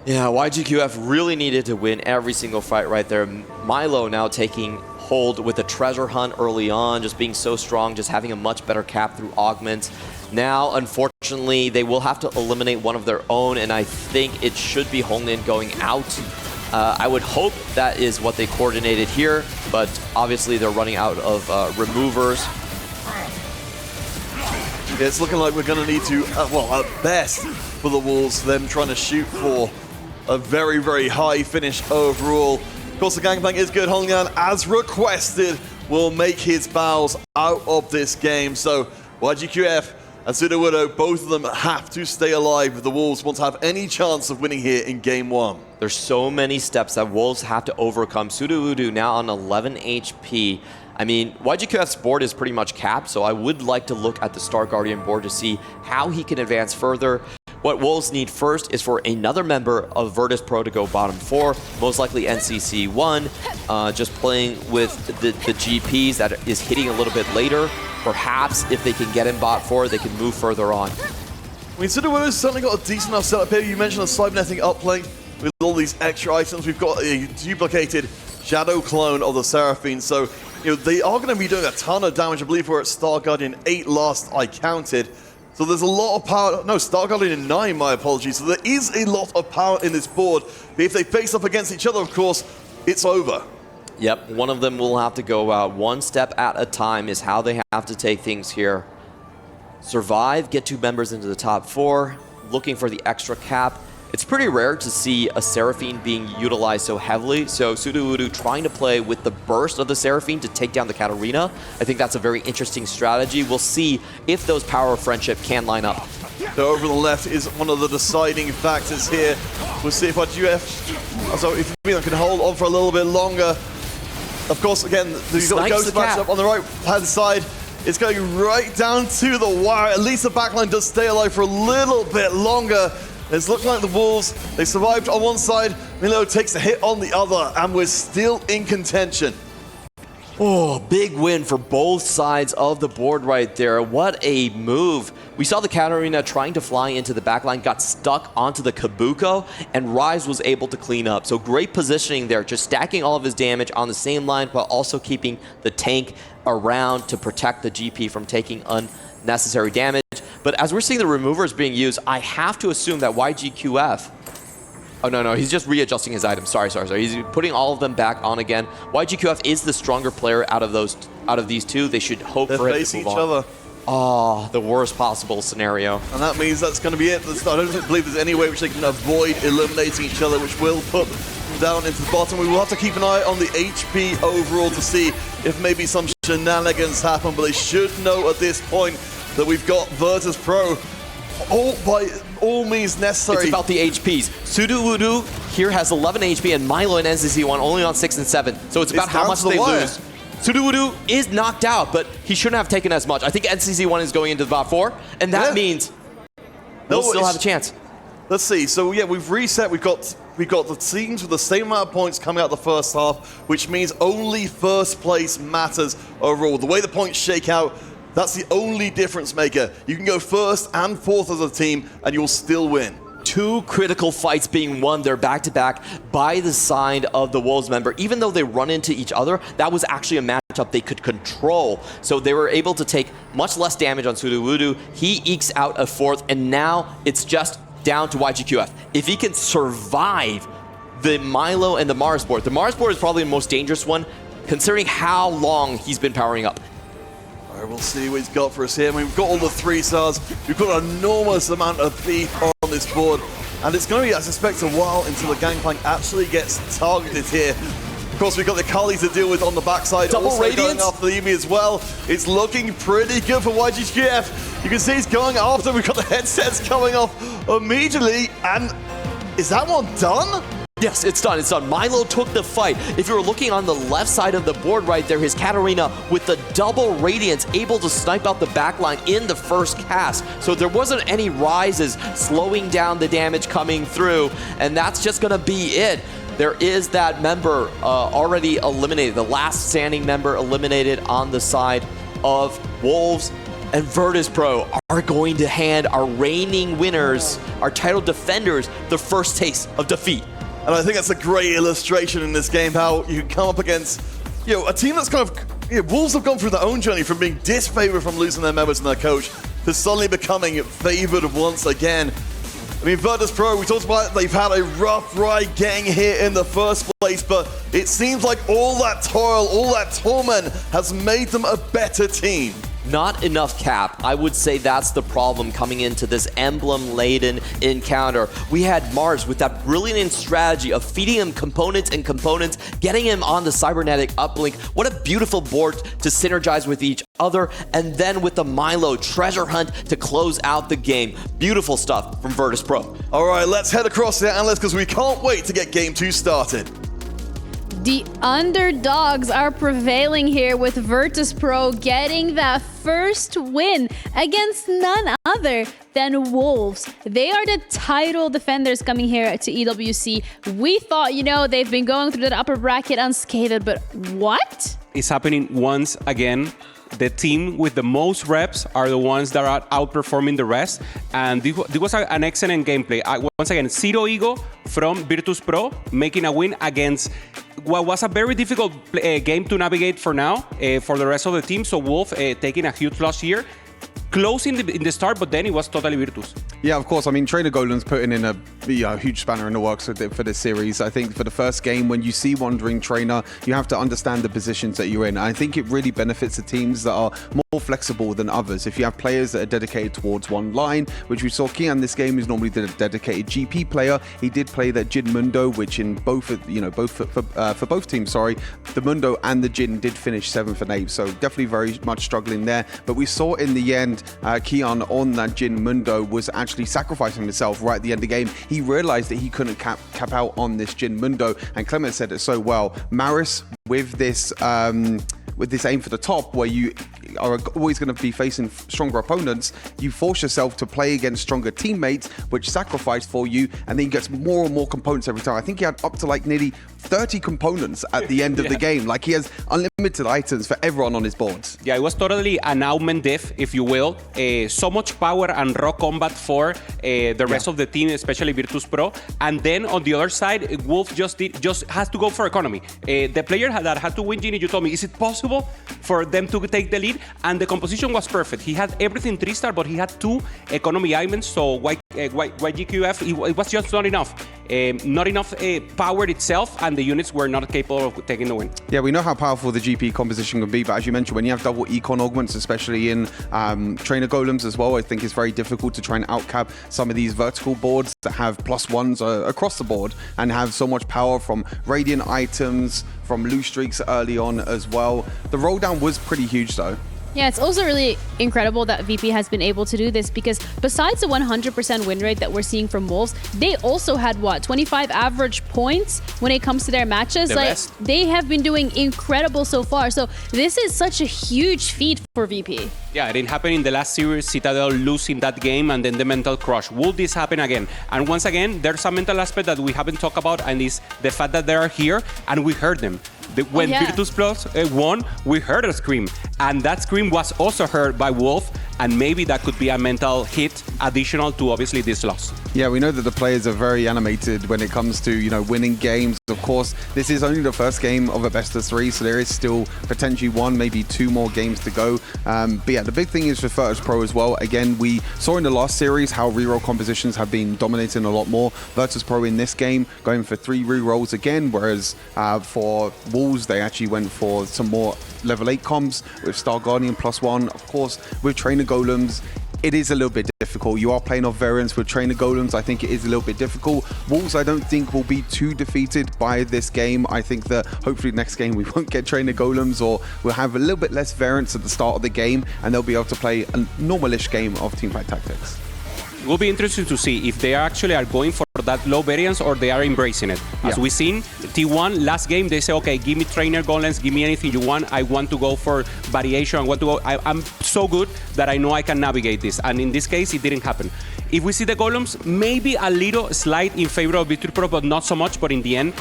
Yeah, YGQF really needed to win every single fight right there. Milo now taking hold with the treasure hunt early on, just being so strong, just having a much better cap through augments. Now, unfortunately, they will have to eliminate one of their own, and I think it should be Honglin going out. I would hope that is what they coordinated here, but obviously they're running out of removers. Yeah, it's looking like we're going to need to, well, at best for the Wolves, them trying to shoot for a very, very high finish overall. Of course, the Gangplank is good. Honglin, as requested, will make his bows out of this game. So YGQF and Sudowoodo, both of them have to stay alive if the Wolves want to have any chance of winning here in Game 1. There's so many steps that Wolves have to overcome. Sudowoodo now on 11 HP. I mean, YGQF's board is pretty much capped, so I would like to look at the Star Guardian board to see how he can advance further. What Wolves need first is for another member of Virtus.pro to go bottom 4, most likely NCC1, just playing with the GPs that is hitting a little bit later. Perhaps if they can get in bot 4, they can move further on. I mean, Sudowoodo's certainly got a decent enough setup here. You mentioned a cybernetic uplink with all these extra items. We've got a duplicated Shadow clone of the Seraphine, so you know they are going to be doing a ton of damage. I believe we're at Star Guardian 8 last I counted. So there's a lot of power. No, Star Guardian 9, my apologies. So there is a lot of power in this board. But if they face up against each other, of course, it's over. Yep, one of them will have to go out. One step at a time is how they have to take things here. Survive, get 2 members into the top 4, looking for the extra cap. It's pretty rare to see a Seraphine being utilized so heavily, so Sudowoodo trying to play with the burst of the Seraphine to take down the Katarina. I think that's a very interesting strategy. We'll see if those power of friendship can line up. So over the left is one of the deciding factors here. We'll see if YGQF, so if Milan can hold on for a little bit longer. Of course, again, you've got the Ghost matchup on the right-hand side. It's going right down to the wire. At least the backline does stay alive for a little bit longer. It's looking like the Wolves, they survived on one side, Milo takes a hit on the other, and we're still in contention. Oh, big win for both sides of the board right there. What a move. We saw the Katarina trying to fly into the backline, got stuck onto the Kabuko, and Rise was able to clean up. So great positioning there, just stacking all of his damage on the same line, while also keeping the tank around to protect the GP from taking unnecessary damage. But as we're seeing the removers being used, I have to assume that YGQF... Oh, no, he's just readjusting his items. Sorry. He's putting all of them back on again. YGQF is the stronger player out of these two. They should hope for it to move on. Other. Oh, the worst possible scenario. And that means that's going to be it. I don't believe there's any way which they can avoid eliminating each other, which will put them down into the bottom. We will have to keep an eye on the HP overall to see if maybe some shenanigans happen, but they should know at this point that we've got Virtus.pro by all means necessary. It's about the HPs. Sudowoodo here has 11 HP, and Milo and NCC1 only on 6 and 7. So it's about how much they lose. Sudowoodo is knocked out, but he shouldn't have taken as much. I think NCC1 is going into the bot 4, and that means they'll still have a chance. Let's see. So yeah, we've reset. We've got the teams with the same amount of points coming out the first half, which means only first place matters overall. The way the points shake out, that's the only difference maker. You can go first and fourth as a team, and you'll still win. 2 critical fights being won. They're back-to-back by the side of the Wolves member. Even though they run into each other, that was actually a matchup they could control. So they were able to take much less damage on Sudowoodo. He ekes out a 4th, and now it's just down to YGQF. If he can survive the Milo and the Mars board, the Mars board is probably the most dangerous one, considering how long he's been powering up. We'll see what he's got for us here. I mean, we've got all the 3 stars. We've got an enormous amount of beef on this board. And it's going to be, I suspect, a while until the Gangplank actually gets targeted here. Of course, we've got the Kali to deal with on the backside. Double also Radiance. Going after the Emi as well. It's looking pretty good for YGQF. You can see he's going after. We've got the headsets coming off immediately. And is that one done? Yes, it's done. It's done. Milo took the fight. If you were looking on the left side of the board right there, his Katarina with the double Radiance able to snipe out the backline in the first cast. So there wasn't any rises slowing down the damage coming through, and that's just going to be it. There is that member already eliminated, the last standing member eliminated on the side of Wolves. And Virtus.pro are going to hand our reigning winners, our title defenders, the first taste of defeat. And I think that's a great illustration in this game, how you can come up against, a team that's kind of, Wolves have gone through their own journey from being disfavored from losing their members and their coach to suddenly becoming favored once again. I mean, Virtus.pro, we talked about it, they've had a rough ride getting here in the first place, but it seems like all that toil, all that torment has made them a better team. Not enough cap. I would say that's the problem coming into this emblem-laden encounter. We had Mars with that brilliant strategy of feeding him components and components, getting him on the cybernetic uplink. What a beautiful board to synergize with each other. And then with the Milo treasure hunt to close out the game. Beautiful stuff from Virtus.pro. All right, let's head across the analysts because we can't wait to get game 2 started. The underdogs are prevailing here with Virtus.pro getting that first win against none other than Wolves. They are the title defenders coming here to EWC. We thought, they've been going through the upper bracket unscathed, but what? It's happening once again. The team with the most reps are the ones that are outperforming the rest. And this was an excellent gameplay. Once again, zero ego from Virtus.pro, making a win against what was a very difficult game to navigate for now, for the rest of the team. So Wolf taking a huge loss here. Close in the start, but then it was totally Virtus. Yeah, of course. I mean, Trainer Golem's putting in a huge spanner in the works for this series. I think for the first game, when you see Wandering Trainer, you have to understand the positions that you're in. I think it really benefits the teams that are more flexible than others. If you have players that are dedicated towards one line, which we saw Kian this game is normally the dedicated GP player. He did play that Jin Mundo, which in both, for both teams, the Mundo and the Jin did finish 7th and 8th. So definitely very much struggling there. But we saw in the end, Kian on that Jin Mundo was actually sacrificing himself right at the end of the game. He realized that he couldn't cap out on this Jin Mundo, and Clement said it so well. Maris with this aim for the top, where you are always going to be facing stronger opponents, you force yourself to play against stronger teammates, which sacrifice for you, and then he gets more and more components every time. I think he had up to nearly 30 components at the end of the game. He has unlimited items for everyone on his boards. Yeah, it was totally an Aument diff, if you will. So much power and raw combat for the rest of the team, especially Virtus.pro. And then on the other side, Wolf just has to go for economy. The player that had to win, Gini, you told me, is it possible for them to take the lead? And the composition was perfect. He had everything 3-star, but he had 2 economy items. So YGQF, it was just not enough. Not enough power itself, and the units were not capable of taking the win. Yeah, we know how powerful the GP composition can be, but as you mentioned, when you have double econ augments, especially in trainer golems as well, I think it's very difficult to try and outcap some of these vertical boards that have +1s across the board and have so much power from radiant items, from loose streaks early on as well. The roll down was pretty huge though. Yeah, it's also really incredible that VP has been able to do this, because besides the 100% win rate that we're seeing from Wolves, they also had, 25 average points when it comes to their matches. They have been doing incredible so far. So this is such a huge feat for VP. Yeah, it didn't happen in the last series, Citadel losing that game, and then the mental crush. Will this happen again? And once again, there's a mental aspect that we haven't talked about, and is the fact that they are here, and we heard them. When Virtus.pro won, we heard a scream, and that scream was also heard by Wolf, and maybe that could be a mental hit additional to obviously this loss. Yeah, we know that the players are very animated when it comes to, winning games. Of course, this is only the first game of a best of 3, so there is still potentially 1, maybe 2 more games to go. But yeah, the big thing is for Virtus.pro as well. Again, we saw in the last series how reroll compositions have been dominating a lot more. Virtus.pro in this game going for 3 rerolls again, whereas for Wolves, they actually went for some more level 8 comms with Star Guardian +1. Of course, with Trainer Golems, it is a little bit difficult. You are playing off variants with Trainer Golems. I think it is a little bit difficult. Wolves, I don't think, will be too defeated by this game. I think that hopefully next game we won't get Trainer Golems, or we'll have a little bit less variants at the start of the game, and they'll be able to play a normalish game of Teamfight Tactics. It will be interesting to see if they actually are going for that low variance or they are embracing it. As we've seen, T1 last game they say, okay, give me trainer golems, give me anything you want. I want to go for variation. I want to go. I'm so good that I know I can navigate this. And in this case, it didn't happen. If we see the golems, maybe a little slight in favor of Virtus.pro, but not so much. But in the end,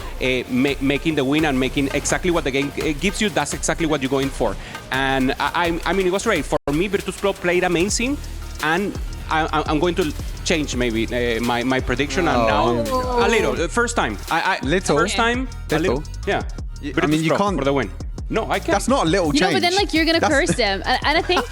making the win and making exactly what the game gives you, that's exactly what you're going for. And I mean, it was great. For me, Virtus.pro played amazing, and I'm going to change maybe my prediction. And now a little. First time. First time. A little. Yeah. I mean, you can't for the win. No, I can't. That's not a little change. You know, but then like you're gonna curse them, and I think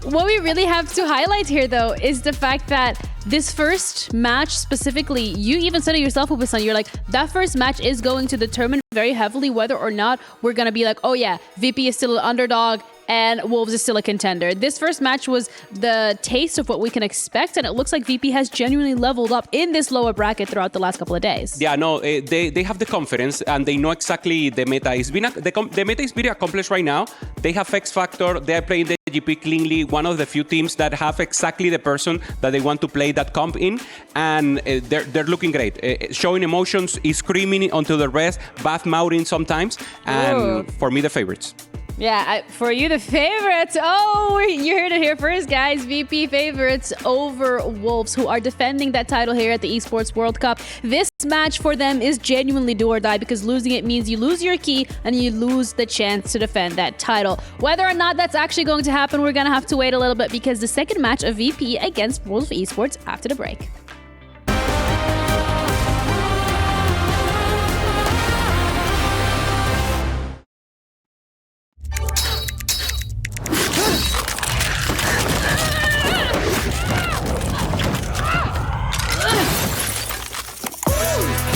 what we really have to highlight here though is the fact that this first match specifically, you even said it yourself, Ubesan, you're like, that first match is going to determine very heavily whether or not we're gonna be like, oh yeah, VP is still an underdog and Wolves is still a contender. This first match was the taste of what we can expect, and it looks like VP has genuinely leveled up in this lower bracket throughout the last couple of days. Yeah, no, they have the confidence and they know exactly the meta. The meta is very accomplished right now. They have X Factor, they are playing the GP cleanly, one of the few teams that have exactly the person that they want to play that comp in, and they're looking great. Showing emotions, screaming onto the rest, bath mouthing sometimes, and for me, the favorites. Yeah, for you, the favorites. Oh, you heard it here first, guys. VP favorites over Wolves, who are defending that title here at the Esports World Cup. This match for them is genuinely do or die, because losing it means you lose your key and you lose the chance to defend that title. Whether or not that's actually going to happen, we're going to have to wait a little bit, because the second match of VP against Wolves Esports after the break.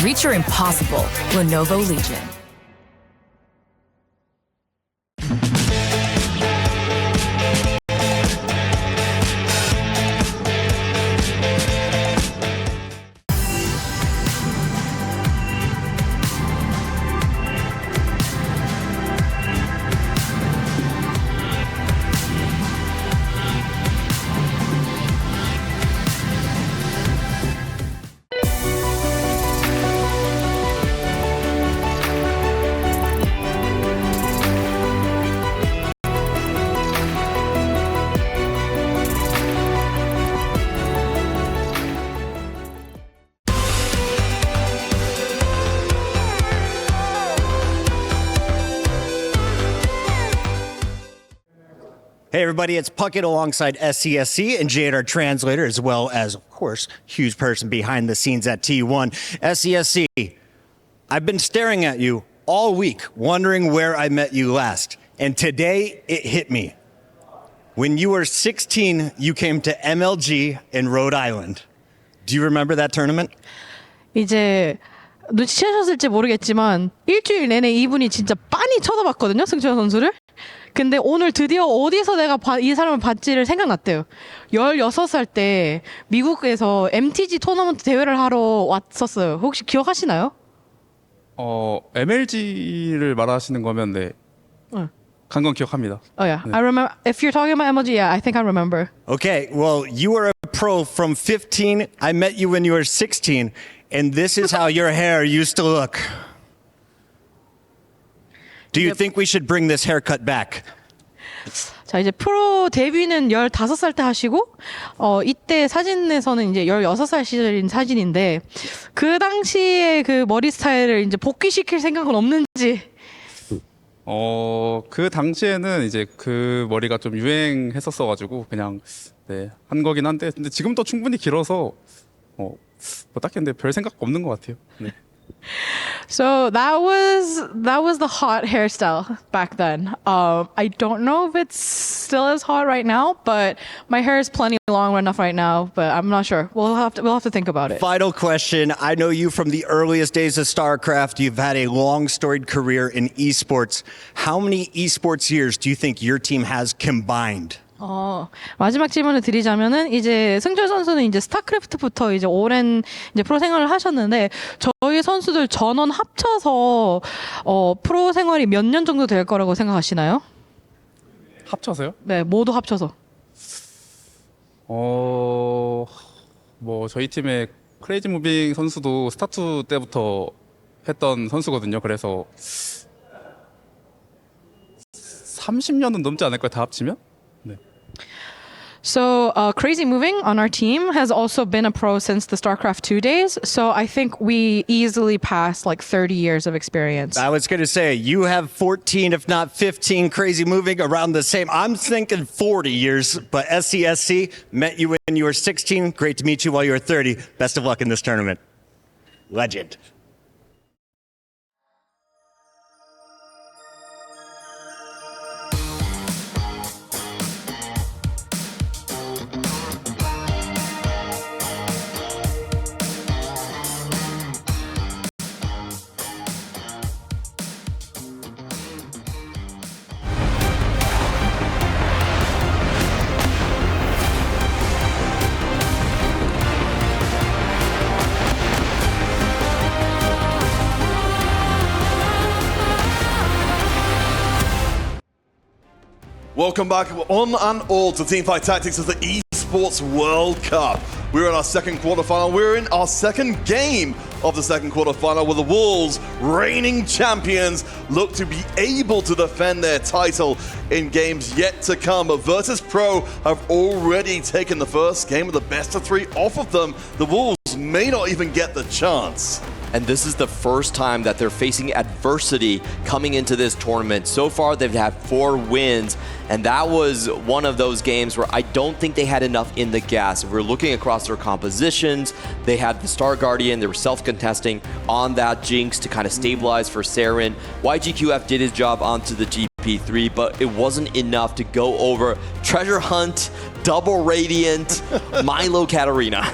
Reach your impossible, Lenovo Legion. Hey everybody, it's Puckett alongside SCSC and Jade, our translator, as well as, of course, huge person behind the scenes at T1. SCSC, I've been staring at you all week, wondering where I met you last. And today, it hit me. When you were 16, you came to MLG in Rhode Island. Do you remember that tournament? 이제 눈치채셨을지 모르겠지만 일주일 내내 이분이 진짜 빤히 쳐다봤거든요, 승철 선수를. 근데 오늘 드디어 어디서 내가 이 사람을 봤지를 생각났대요. 16살 때 미국에서 MTG 토너먼트 대회를 하러 왔었어요. 혹시 기억하시나요? MLG를 말하시는 거면 네. 간 건 기억합니다. Oh yeah, 네. I remember. If you're talking about MLG, yeah, I think I remember. Okay, well, you were a pro from 15. I met you when you were 16, and this is how your hair used to look. Do you think we should bring this haircut back? 자, 이제 프로 데뷔는 15살 때 하시고, 이때 사진에서는 이제 16살 시절인 사진인데, 그 당시에 그 머리 스타일을 이제 복귀시킬 생각은 없는지. 그 당시에는 이제 그 머리가 좀 유행했었어가지고 그냥 네, 한 거긴 한데, 근데 지금도 충분히 길어서 뭐 딱히 근데 별 생각 없는 것 같아요. 네. So that was the hot hairstyle back then. I don't know if it's still as hot right now, but my hair is plenty long enough right now. But I'm not sure. We'll have to think about it. Final question. I know you from the earliest days of StarCraft. You've had a long storied career in esports. How many esports years do you think your team has combined? 마지막 질문을 드리자면은 이제 승철 선수는 이제 스타크래프트부터 이제 오랜 이제 프로 생활을 하셨는데 저희 선수들 전원 합쳐서 프로 생활이 몇 년 정도 될 거라고 생각하시나요? 합쳐서요? 네, 모두 합쳐서. 뭐 저희 팀에 크레이지 무빙 선수도 스타투 때부터 했던 선수거든요. 그래서 30년은 넘지 않을까요? 다 합치면? 네. So, Crazy Moving on our team has also been a pro since the StarCraft 2 days. So, I think we easily passed like 30 years of experience. I was going to say, you have 14, if not 15, Crazy Moving around the same. I'm thinking 40 years, but SCSC met you when you were 16. Great to meet you while you were 30. Best of luck in this tournament. Legend. Welcome back on and all to Teamfight Tactics of the Esports World Cup. We're in our second quarterfinal. We're in our second game of the second quarterfinal where the Wolves, reigning champions, look to be able to defend their title in games yet to come. But Virtus.pro have already taken the first game of the best of three off of them. The Wolves may not even get the chance. And this is the first time that they're facing adversity coming into this tournament. So far, they've had 4 wins, and that was one of those games where I don't think they had enough in the gas. If we're looking across their compositions, they had the Star Guardian, they were self-contesting on that Jinx to kind of stabilize for Saren. YGQF did his job onto the GP3, but it wasn't enough to go over Treasure Hunt, Double Radiant, Milo Katarina.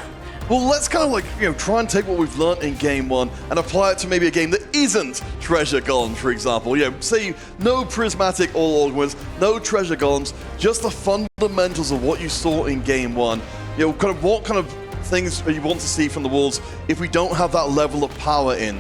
Well, let's kind of like, try and take what we've learned in game 1 and apply it to maybe a game that isn't Treasure Golems, for example. Say no Prismatic All Augments, no Treasure Golems, just the fundamentals of what you saw in game 1. What kind of things you want to see from the Wolves if we don't have that level of power in?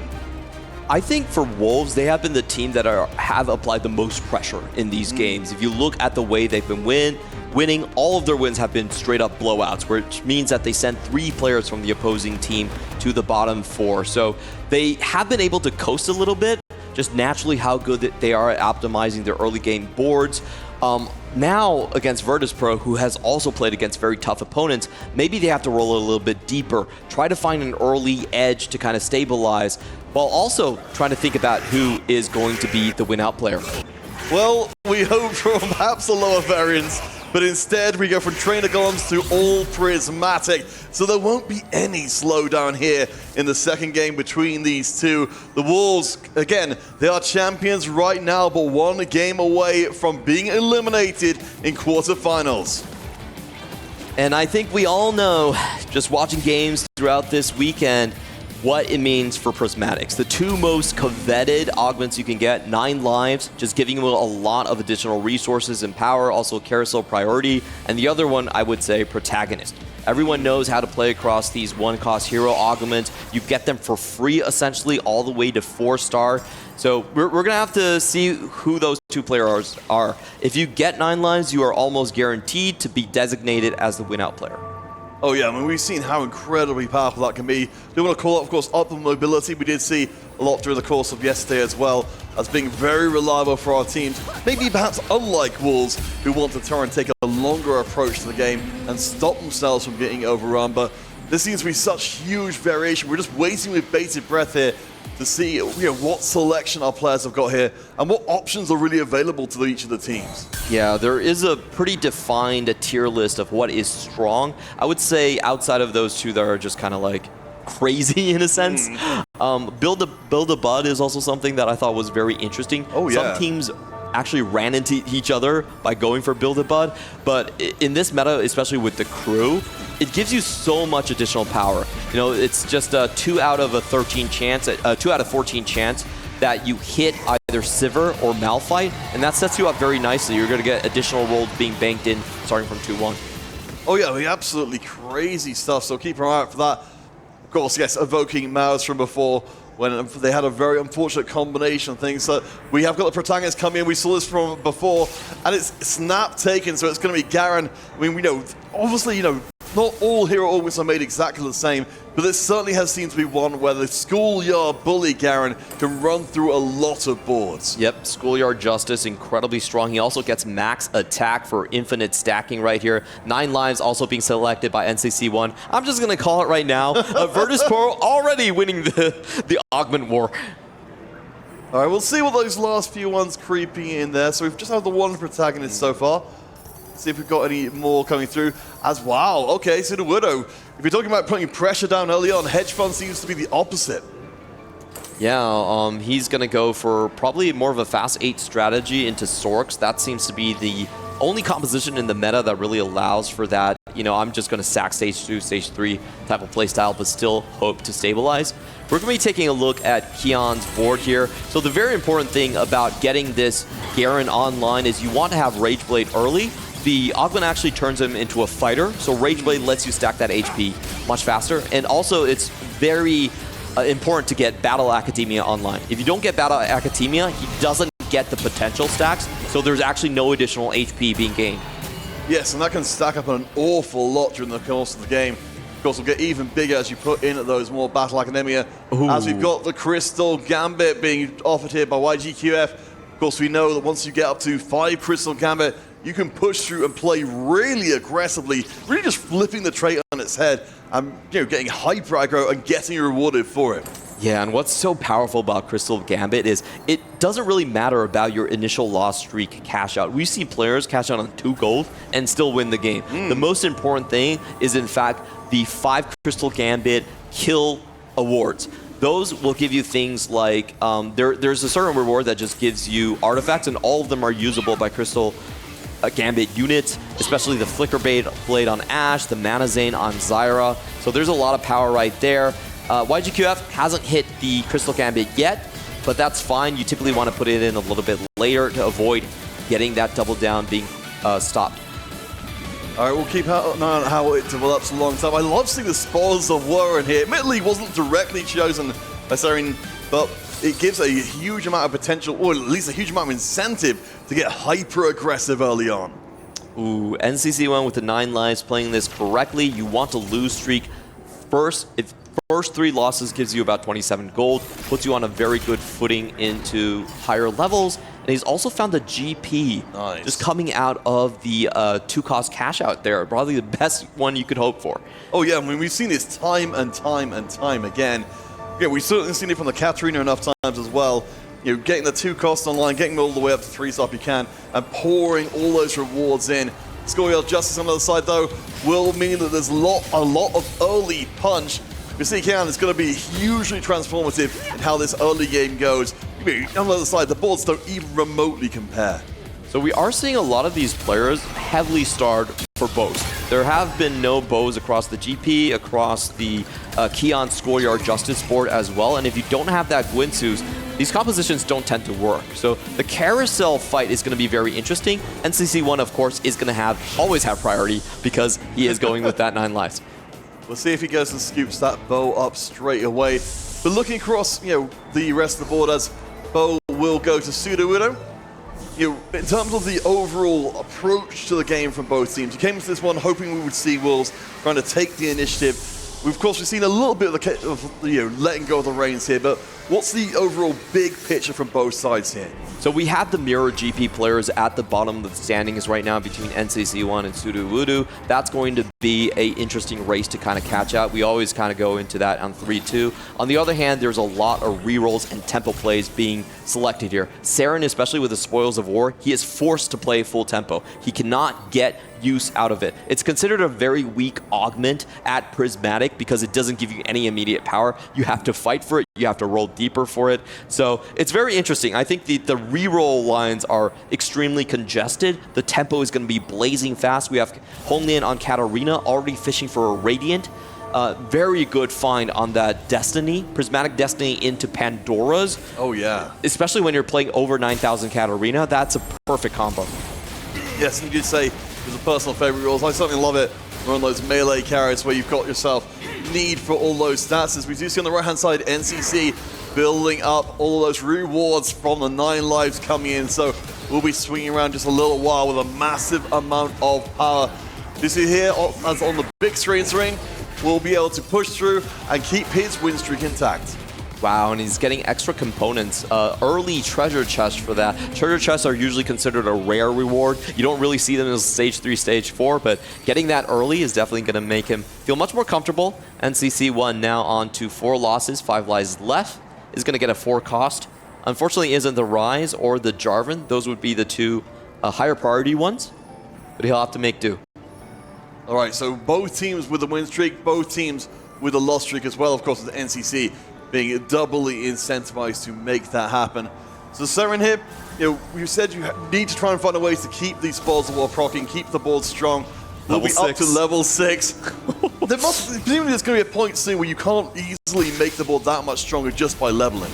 I think for Wolves, they have been the team that have applied the most pressure in these games. If you look at the way they've been winning, all of their wins have been straight up blowouts, which means that they sent 3 players from the opposing team to the bottom 4. So they have been able to coast a little bit, just naturally how good they are at optimizing their early game boards. Now against Virtus.pro, who has also played against very tough opponents, maybe they have to roll a little bit deeper, try to find an early edge to kind of stabilize, while also trying to think about who is going to be the win-out player. Well, we hope for perhaps a lower variance, but instead we go from Trainer Golems to all Prismatic, so there won't be any slowdown here in the second game between these two. The Wolves, again, they are champions right now, but 1 game away from being eliminated in quarterfinals. And I think we all know, just watching games throughout this weekend, what it means for Prismatics. The 2 most coveted augments you can get, 9 lives, just giving you a lot of additional resources and power, also carousel priority, and the other one, I would say, protagonist. Everyone knows how to play across these 1-cost hero augments. You get them for free, essentially, all the way to 4-star. So we're going to have to see who those 2 players are. If you get 9 lives, you are almost guaranteed to be designated as the win-out player. Oh yeah, I mean, we've seen how incredibly powerful that can be. We want to call out, of course, optimal mobility. We did see a lot during the course of yesterday as well, as being very reliable for our teams. Maybe perhaps unlike Wolves, who want to try and take a longer approach to the game and stop themselves from getting overrun. But there seems to be such huge variation. We're just waiting with bated breath here to see what selection our players have got here and what options are really available to each of the teams. Yeah, there is a pretty defined tier list of what is strong. I would say outside of those 2 that are just kind of like crazy in a sense. Build a Bud is also something that I thought was very interesting. Oh yeah. Some teams actually ran into each other by going for Build a Bud, but in this meta, especially with the crew, it gives you so much additional power. It's just a 2 out of 14 chance that you hit either Sivir or Malphite, and that sets you up very nicely. You're going to get additional rolls being banked in starting from 2-1. Oh yeah, absolutely crazy stuff, so keep an eye out for that. Of course, yes, evoking Mars from before, when they had a very unfortunate combination of things. So we have got the protagonist coming in. We saw this from before, and it's snap taken, so it's going to be Garen. I mean, obviously, not all hero orbits are made exactly the same, but this certainly has seemed to be one where the Schoolyard Bully Garen can run through a lot of boards. Yep, Schoolyard Justice, incredibly strong. He also gets max attack for infinite stacking right here. 9 lives also being selected by NCC1. I'm just going to call it right now. Virtus.pro already winning the Augment War. All right, we'll see what those last few ones creeping in there. So we've just had the one protagonist so far. See if we've got any more coming through. Wow, okay, so the Widow. If you're talking about putting pressure down early on, Hedge Fund seems to be the opposite. Yeah, he's going to go for probably more of a fast 8 strategy into Sorks. That seems to be the only composition in the meta that really allows for that. You know, I'm just going to sack stage 2, stage 3 type of playstyle, but still hope to stabilize. We're going to be taking a look at Keon's board here. So the very important thing about getting this Garen online is you want to have Rage Blade early. The Augment actually turns him into a fighter, so Rage Blade lets you stack that HP much faster. And also, it's very important to get Battle Academia online. If you don't get Battle Academia, he doesn't get the potential stacks, so there's actually no additional HP being gained. Yes, and that can stack up an awful lot during the course of the game. Of course, will get even bigger as you put in those more Battle Academia. Ooh. As we've got the Crystal Gambit being offered here by YGQF. Of course, we know that once you get up to 5 Crystal Gambit, you can push through and play really aggressively, really just flipping the trait on its head and getting hyper aggro and getting rewarded for it. Yeah, and what's so powerful about Crystal Gambit is it doesn't really matter about your initial loss streak cash out. We see players cash out on 2 gold and still win the game. The most important thing is, in fact, the 5 Crystal Gambit kill awards. Those will give you things like, there's a certain reward that just gives you artifacts, and all of them are usable by Crystal Gambit units, especially the Flicker Blade on Ashe, the Mana Zane on Zyra. So there's a lot of power right there. YGQF hasn't hit the Crystal Gambit yet, but that's fine. You typically want to put it in a little bit later to avoid getting that double down being stopped. All right, we'll keep an eye on how it develops a long time. I love seeing the Spoils of War in here. Admittedly, wasn't directly chosen by Seren, but it gives a huge amount of potential, or at least a huge amount of incentive to get hyper-aggressive early on. Ooh, NCC1 with the 9 lives playing this correctly. You want to lose streak first. If first 3 losses gives you about 27 gold, puts you on a very good footing into higher levels. And he's also found the GP just coming out of the 2-cost cash out there. Probably the best one you could hope for. Oh yeah, I mean, we've seen this time and time and time again. Yeah, we've certainly seen it from the Katarina enough times as well. Getting the 2 costs online, getting all the way up to 3-star if you can, and pouring all those rewards in. Schoolyard Justice on the other side, though, will mean that there's a lot of early punch. We see Keon is going to be hugely transformative in how this early game goes. On the other side, the boards don't even remotely compare. So we are seeing a lot of these players heavily starred for bows. There have been no bows across the GP, across the Keon Schoolyard Justice board as well. And if you don't have that Gwynsus, these compositions don't tend to work. So the carousel fight is going to be very interesting. NCC1, of course, is going to always have priority because he is going with that 9 lives. We'll see if he goes and scoops that bow up straight away. But looking across, the rest of the board, as bow will go to Pseudo Widow. In terms of the overall approach to the game from both teams, you came into this one hoping we would see Wolves trying to take the initiative. Of course, we've seen a little bit of letting go of the reins here, but what's the overall big picture from both sides here? So we have the mirror GP players at the bottom of the standings right now between NCC1 and Sudowoodoo. That's going to be an interesting race to kind of catch out. We always kind of go into that on 3-2. On the other hand, there's a lot of rerolls and tempo plays being selected here. Seren, especially with the Spoils of War, he is forced to play full tempo. He cannot get use out of it. It's considered a very weak augment at Prismatic because it doesn't give you any immediate power. You have to fight for it. You have to roll deeper for it. So it's very interesting. I think the reroll lines are extremely congested. The tempo is going to be blazing fast. We have Honglin on Katarina already fishing for a Radiant. Very good find on that Destiny, Prismatic Destiny into Pandora's. Oh yeah. Especially when you're playing over 9,000 Katarina, that's a perfect combo. Yes, and you did say it was a personal favorite rules. I certainly love it. We're on those melee carries where you've got yourself need for all those stats. As we do see on the right-hand side, NCC building up all those rewards from the 9 lives coming in. So we'll be swinging around just a little while with a massive amount of power. This is here, as on the big screen, will be able to push through and keep his win streak intact. Wow, and he's getting extra components. Early treasure chests for that. Treasure chests are usually considered a rare reward. You don't really see them as stage 3, stage 4, but getting that early is definitely going to make him feel much more comfortable. NCC1 now on to 4 losses, 5 lives left. Is going to get a 4 cost. Unfortunately, isn't the Rise or the Jarvan. Those would be the 2 higher priority ones, but he'll have to make do. All right, so both teams with a win streak, both teams with a loss streak as well, of course, with the NCC being doubly incentivized to make that happen. So Seren here, you said you need to try and find a way to keep these balls of war proccing, keep the board strong. We'll be up to level 6. Presumably there's going to be a point soon where you can't easily make the board that much stronger just by leveling.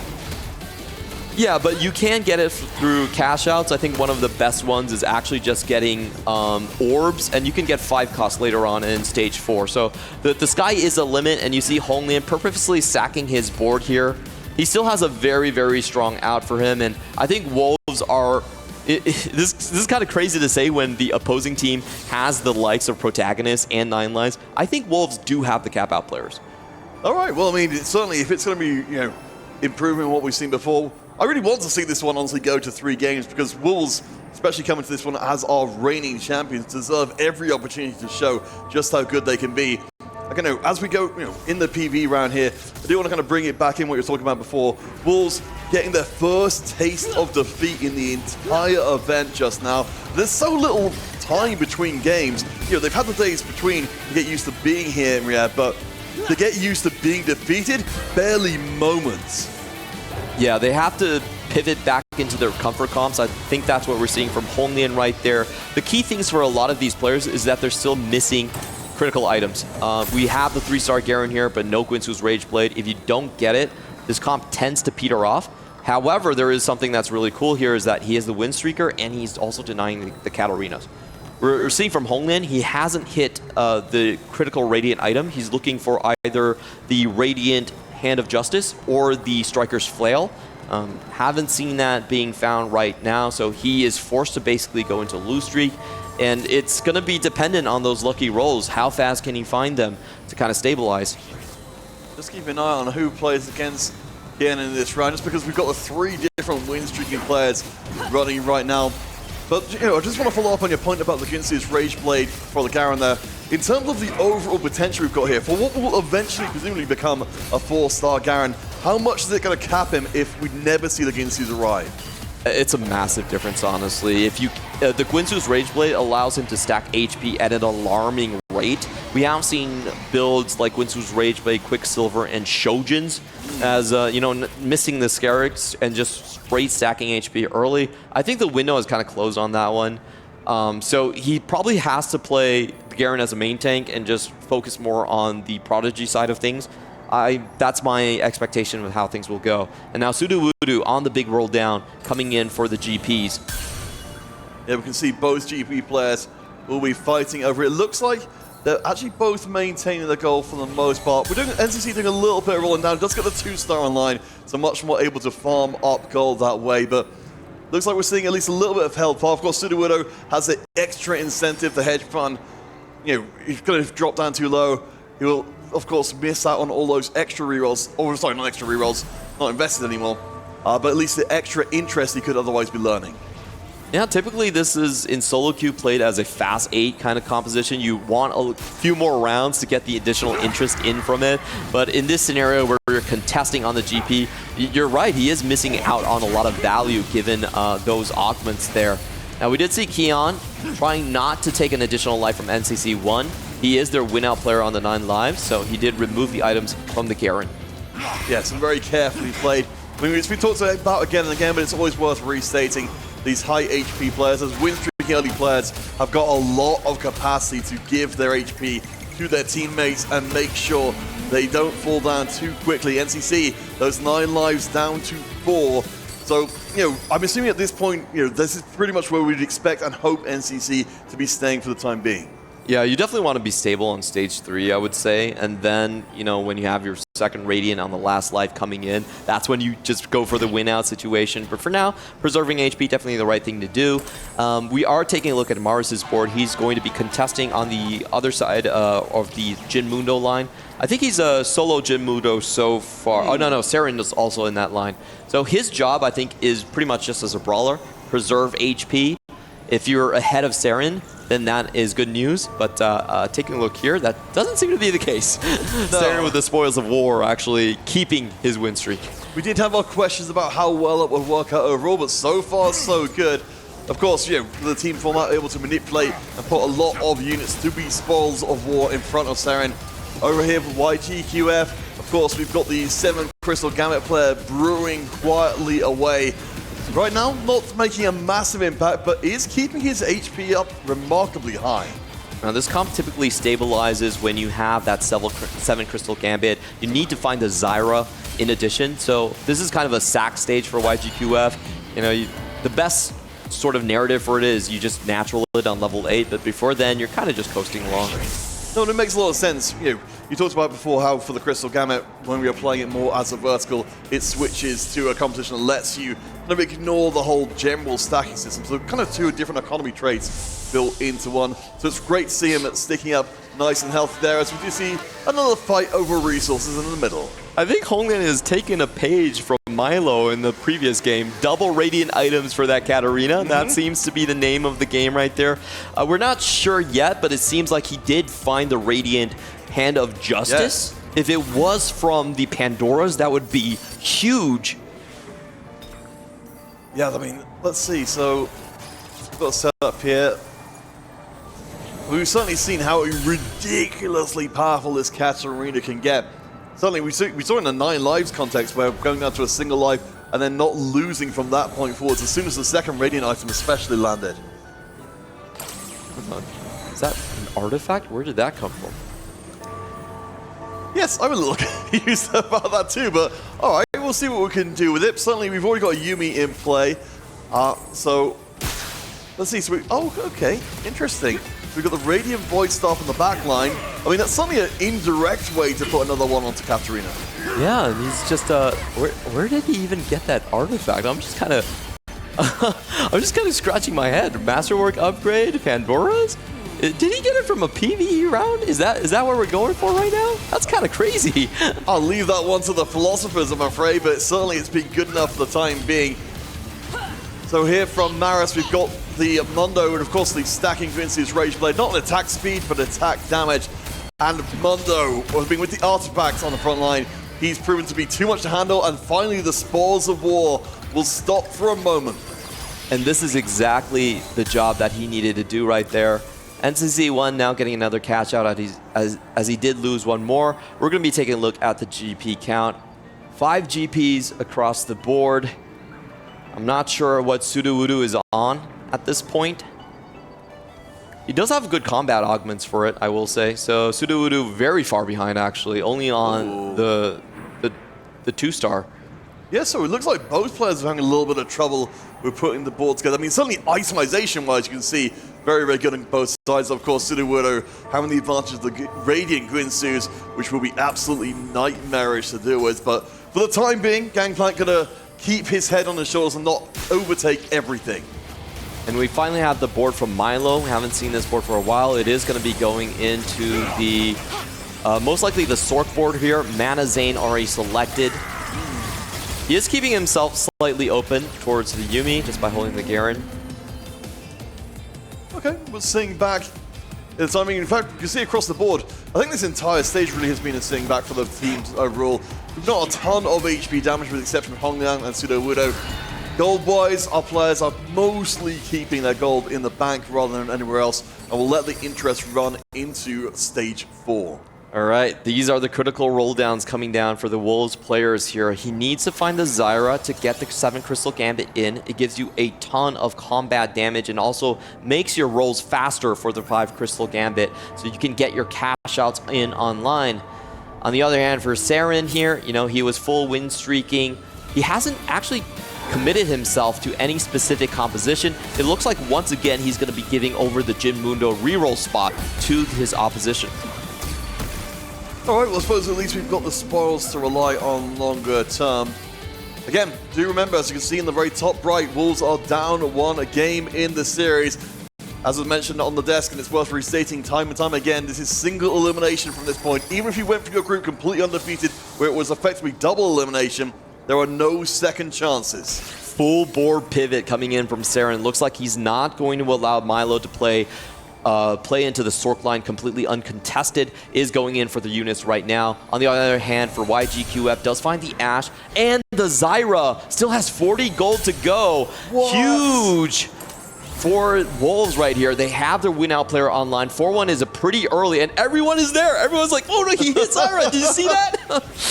Yeah, but you can get it through cash outs. I think one of the best ones is actually just getting orbs, and you can get 5 costs later on in stage 4. So the sky is a limit, and you see Honglian purposely sacking his board here. He still has a very, very strong out for him, and I think Wolves are... This is kind of crazy to say when the opposing team has the likes of Protagonist and 9 lives. I think Wolves do have the cap out players. All right, well, I mean, certainly if it's going to be, improving what we've seen before, I really want to see this one honestly go to 3 games because Wolves, especially coming to this one as our reigning champions, deserve every opportunity to show just how good they can be. Like, as we go in the PV round here, I do want to kind of bring it back in what you were talking about before. Wolves getting their first taste of defeat in the entire event just now. There's so little time between games. They've had the days between to get used to being here in Riyadh, but to get used to being defeated, barely moments. Yeah, they have to pivot back into their comfort comps. I think that's what we're seeing from Honglian right there. The key things for a lot of these players is that they're still missing critical items. We have the 3-star Garen here, but no Guinsoo's Rage Blade. If you don't get it, this comp tends to peter off. However, there is something that's really cool here is that he is the win streaker and he's also denying the Catarinas. We're seeing from Honglian, he hasn't hit the critical Radiant item. He's looking for either the Radiant Hand of Justice or the Striker's Flail. Haven't seen that being found right now, so he is forced to basically go into lose streak, and it's going to be dependent on those lucky rolls. How fast can he find them to kind of stabilize? Just keep an eye on who plays against Garen in this round, just because we've got the 3 different win-streaking players running right now. But, I just want to follow up on your point about the Guinsoo's Rage Blade for the Garen there. In terms of the overall potential we've got here, for what will eventually presumably become a 4-star Garen, how much is it going to cap him if we never see the Guinsoo's arrive? It's a massive difference, honestly. If you, the Guinsoo's Rage Blade allows him to stack HP at an alarming rate. We have seen builds like Guinsoo's Rage Blade, Quicksilver, and Shojin's as, missing the Scarix and just straight stacking HP early. I think the window is kind of closed on that one. So he probably has to play Garen as a main tank and just focus more on the Prodigy side of things. That's my expectation of how things will go. And now Sudowoodo on the big roll down, coming in for the GPs. Yeah, we can see both GP players will be fighting over it. It looks like they're actually both maintaining the goal for the most part. We're doing NCC doing a little bit of rolling down. Does get the 2-star online, so much more able to farm up gold that way. But looks like we're seeing at least a little bit of health. Of course, Sudowoodo has the extra incentive. The hedge fund, he's going to drop down too low. He will, of course, miss out on all those extra rerolls. Or sorry, not extra rerolls, not invested anymore. But at least the extra interest he could otherwise be learning. Yeah, typically this is in solo queue played as a fast 8 kind of composition. You want a few more rounds to get the additional interest in from it. But in this scenario where you're contesting on the GP, you're right, he is missing out on a lot of value given those augments there. Now we did see Keon trying not to take an additional life from NCC1. He is their win-out player on the 9 lives, so he did remove the items from the Garen. Yes, and very carefully played. I mean, it's been talked about again and again, but it's always worth restating. These high HP players, as win-streaking early players, have got a lot of capacity to give their HP to their teammates and make sure they don't fall down too quickly. NCC, those 9 lives down to 4. So, I'm assuming at this point, this is pretty much where we'd expect and hope NCC to be staying for the time being. Yeah, you definitely want to be stable on stage 3, I would say. And then, when you have your second Radiant on the last life coming in. That's when you just go for the win-out situation. But for now, preserving HP, definitely the right thing to do. We are taking a look at Maris's board. He's going to be contesting on the other side of the Jin Mundo line. I think he's a solo Jin Mundo so far. Oh, no, Saren is also in that line. So his job, I think, is pretty much just as a brawler, preserve HP. If you're ahead of Saren, then that is good news. But taking a look here, that doesn't seem to be the case. No. Saren with the spoils of war actually keeping his win streak. We did have our questions about how well it would work out overall, but so far so good. Of course, the team format able to manipulate and put a lot of units to be spoils of war in front of Saren. Over here for YGQF, of course, we've got the 7 Crystal Gambit player brewing quietly away. Right now, not making a massive impact, but is keeping his HP up remarkably high. Now, this comp typically stabilizes when you have that 7 Crystal Gambit. You need to find the Zyra in addition, so this is kind of a sack stage for YGQF. The best sort of narrative for it is you just natural it on level 8, but before then, you're kind of just coasting along. No, it makes a lot of sense. You talked about before how for the Crystal Gambit, when we are playing it more as a vertical, it switches to a composition that lets you kind of ignore the whole general stacking system. So kind of 2 different economy traits built into one. So it's great to see him sticking up nice and healthy there as we do see another fight over resources in the middle. I think Honglian has taken a page from Milo in the previous game. Double Radiant items for that Katarina. That seems to be the name of the game right there. We're not sure yet, but it seems like he did find the Radiant Hand of Justice. Yes. If it was from the Pandoras, that would be huge. Yeah, I mean, let's see. So, we've got a setup here. We've certainly seen how ridiculously powerful this Katarina can get. Certainly, we saw in the 9 lives context where we're going down to a single life and then not losing from that point forwards as soon as the second Radiant item especially landed. Is that an artifact? Where did that come from? Yes, I'm a little confused about that too, but alright, we'll see what we can do with it. Certainly, we've already got a Yuumi in play. So, let's see. Oh, okay, interesting. We've got the Radiant Void Staff on the back line. I mean, that's certainly an indirect way to put another one onto Katarina. Yeah, and he's just, where did he even get that artifact? I'm just kind of scratching my head. Masterwork upgrade, Pandoras? Did he get it from a PvE round? Is that what we're going for right now? That's kind of crazy. I'll leave that one to the philosophers, I'm afraid, but certainly it's been good enough for the time being. So here from Maris, we've got the Mundo, and of course the stacking Vince's Rage Blade, not an attack speed, but attack damage. And Mundo has been with the artifacts on the front line. He's proven to be too much to handle, and finally the Spoils of War will stop for a moment. And this is exactly the job that he needed to do right there. NCC1 now getting another catch out as he did lose one more. We're going to be taking a look at the GP count. 5 GPs across the board. I'm not sure what Sudowoodo is on at this point. He does have good combat augments for it, I will say. So Sudowoodo very far behind, actually, only on the 2-star. Yeah, so it looks like both players are having a little bit of trouble with putting the board together. I mean, certainly itemization-wise, you can see very, very good on both sides. Of course, Sudowoodo having the advantage of the Radiant Guinsus, which will be absolutely nightmarish to deal with. But for the time being, Gangplank gonna keep his head on his shoulders and not overtake everything. And we finally have the board from Milo. Haven't seen this board for a while. It is going to be going into the, most likely the Sork board here. Mana Zane already selected. He is keeping himself slightly open towards the Yuumi just by holding the Garen. Okay, we're seeing back. It's, I mean, in fact, you can see across the board, I think this entire stage really has been a seeing back for the teams overall. We've not a ton of HP damage with the exception of Hongliang and Sudowoodo. Gold-wise, our players are mostly keeping their gold in the bank rather than anywhere else, and will let the interest run into stage 4. All right, these are the critical roll downs coming down for the Wolves players here. He needs to find the Zyra to get the 7 Crystal Gambit in. It gives you a ton of combat damage and also makes your rolls faster for the 5 Crystal Gambit, so you can get your cash outs in online. On the other hand, for Saren here, you know, he was full win streaking. He hasn't actually committed himself to any specific composition. It looks like once again he's going to be giving over the Jin Mundo reroll spot to his opposition. All right, well, I suppose at least we've got the spoils to rely on longer term. Again, do remember, as you can see in the very top right, Wolves are down 1 game in the series. As was mentioned on the desk, and it's worth restating time and time again, this is single elimination from this point. Even if you went for your group completely undefeated, where it was effectively double elimination, there are no second chances. Full board pivot coming in from Saren. Looks like he's not going to allow Milo to play into the Sork line completely uncontested, is going in for the units right now. On the other hand, for YGQF, does find the Ashe, and the Zyra still has 40 gold to go. What? Huge for Wolves right here. They have their win out player online. 4-1 is a pretty early, and everyone is there. Everyone's like, oh no, he hit Zyra. Did you see that?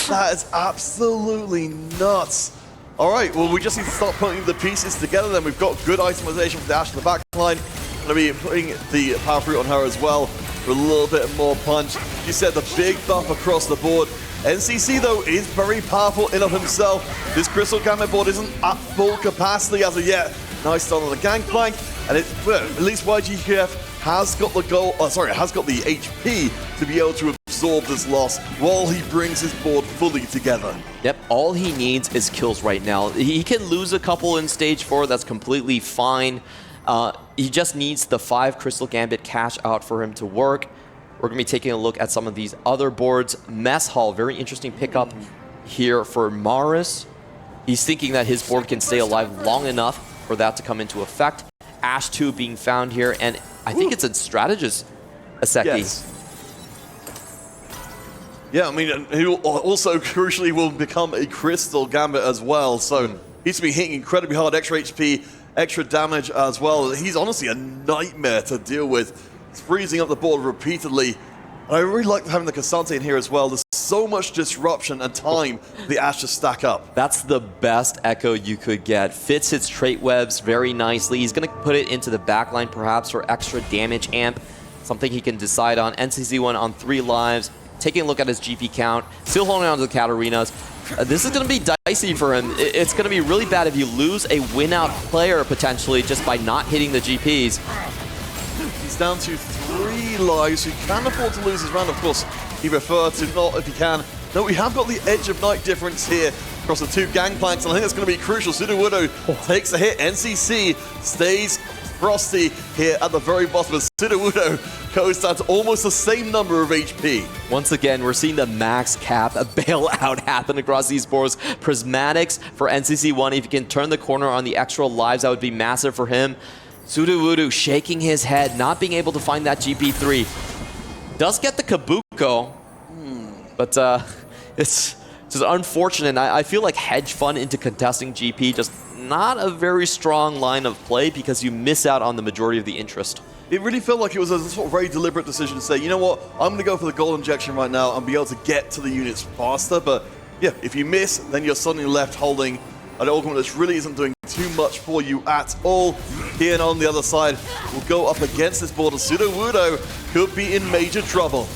That is absolutely nuts. All right, well, we just need to start putting the pieces together then. We've got good itemization from the Ashe in the back line. Going to be putting the power fruit on her as well for a little bit more punch. She said the big buff across the board. NCC, though, is very powerful in of himself. This Crystal Gambit board isn't at full capacity as of yet. Nice start on the gangplank, and well, at least YGQF has got the has got the HP to be able to absorb this loss while he brings his board fully together. Yep, all he needs is kills right now. He can lose a couple in stage 4, that's completely fine. He just needs the 5 Crystal Gambit cash out for him to work. We're going to be taking a look at some of these other boards. Mess Hall, very interesting pickup here for Maris. He's thinking that his board can stay alive long enough for that to come into effect. Ashe 2 being found here, and I think it's a strategist, Aseki. Yes. Yeah, I mean, he also crucially will become a Crystal Gambit as well, so he's been hitting incredibly hard, extra HP, extra damage as well. He's honestly a nightmare to deal with. He's freezing up the board repeatedly. I really like having the Cassante in here as well. There's so much disruption and time for the Ashe to stack up. That's the best Echo you could get. Fits his trait webs very nicely. He's going to put it into the backline perhaps for extra damage amp, something he can decide on. NCC1 on 3 lives, taking a look at his GP count, still holding on to the Katarinas. This is going to be dicey for him. It's going to be really bad if you lose a win-out player potentially just by not hitting the GPs. He's down to 3 lives. He can afford to lose his round, of course. He prefer to not if he can. No, we have got the Edge of Night difference here across the 2 gangplanks, and I think that's going to be crucial. Sudowoodo takes a hit. NCC stays frosty here at the very bottom, as Sudowoodo goes down to almost the same number of HP. Once again, we're seeing the max cap, a bailout happen across these boards. Prismatics for NCC1. If you can turn the corner on the extra lives, that would be massive for him. Sudowoodo shaking his head, not being able to find that GP3. Does get the Kabuko, but it's just unfortunate. I feel like hedge fund into contesting GP, just not a very strong line of play because you miss out on the majority of the interest. It really felt like it was a sort of very deliberate decision to say, you know what, I'm going to go for the gold injection right now and be able to get to the units faster. But yeah, if you miss, then you're suddenly left holding an Ultimate that really isn't doing too much for you at all. Here on the other side, will go up against this board. Sudowoodo could be in major trouble.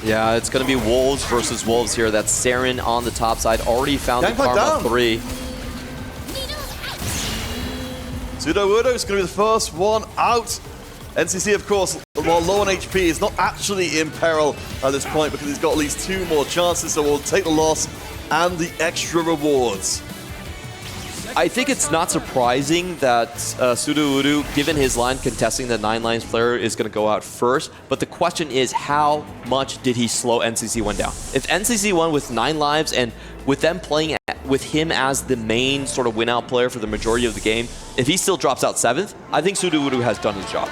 Yeah, it's going to be Wolves versus Wolves here. That's Saren on the top side. Already found the Karma 3. Sudowoodo is going to be the first one out. NCC, of course, while low on HP, is not actually in peril at this point because he's got at least 2 more chances, so we'll take the loss and the extra rewards. I think it's not surprising that Sudowoodo, given his line contesting the 9 lines player, is going to go out first. But the question is, how much did he slow NCC1 down? If NCC1 with 9 lives and with them playing with him as the main sort of win-out player for the majority of the game, if he still drops out 7th, I think Sudowoodo has done his job.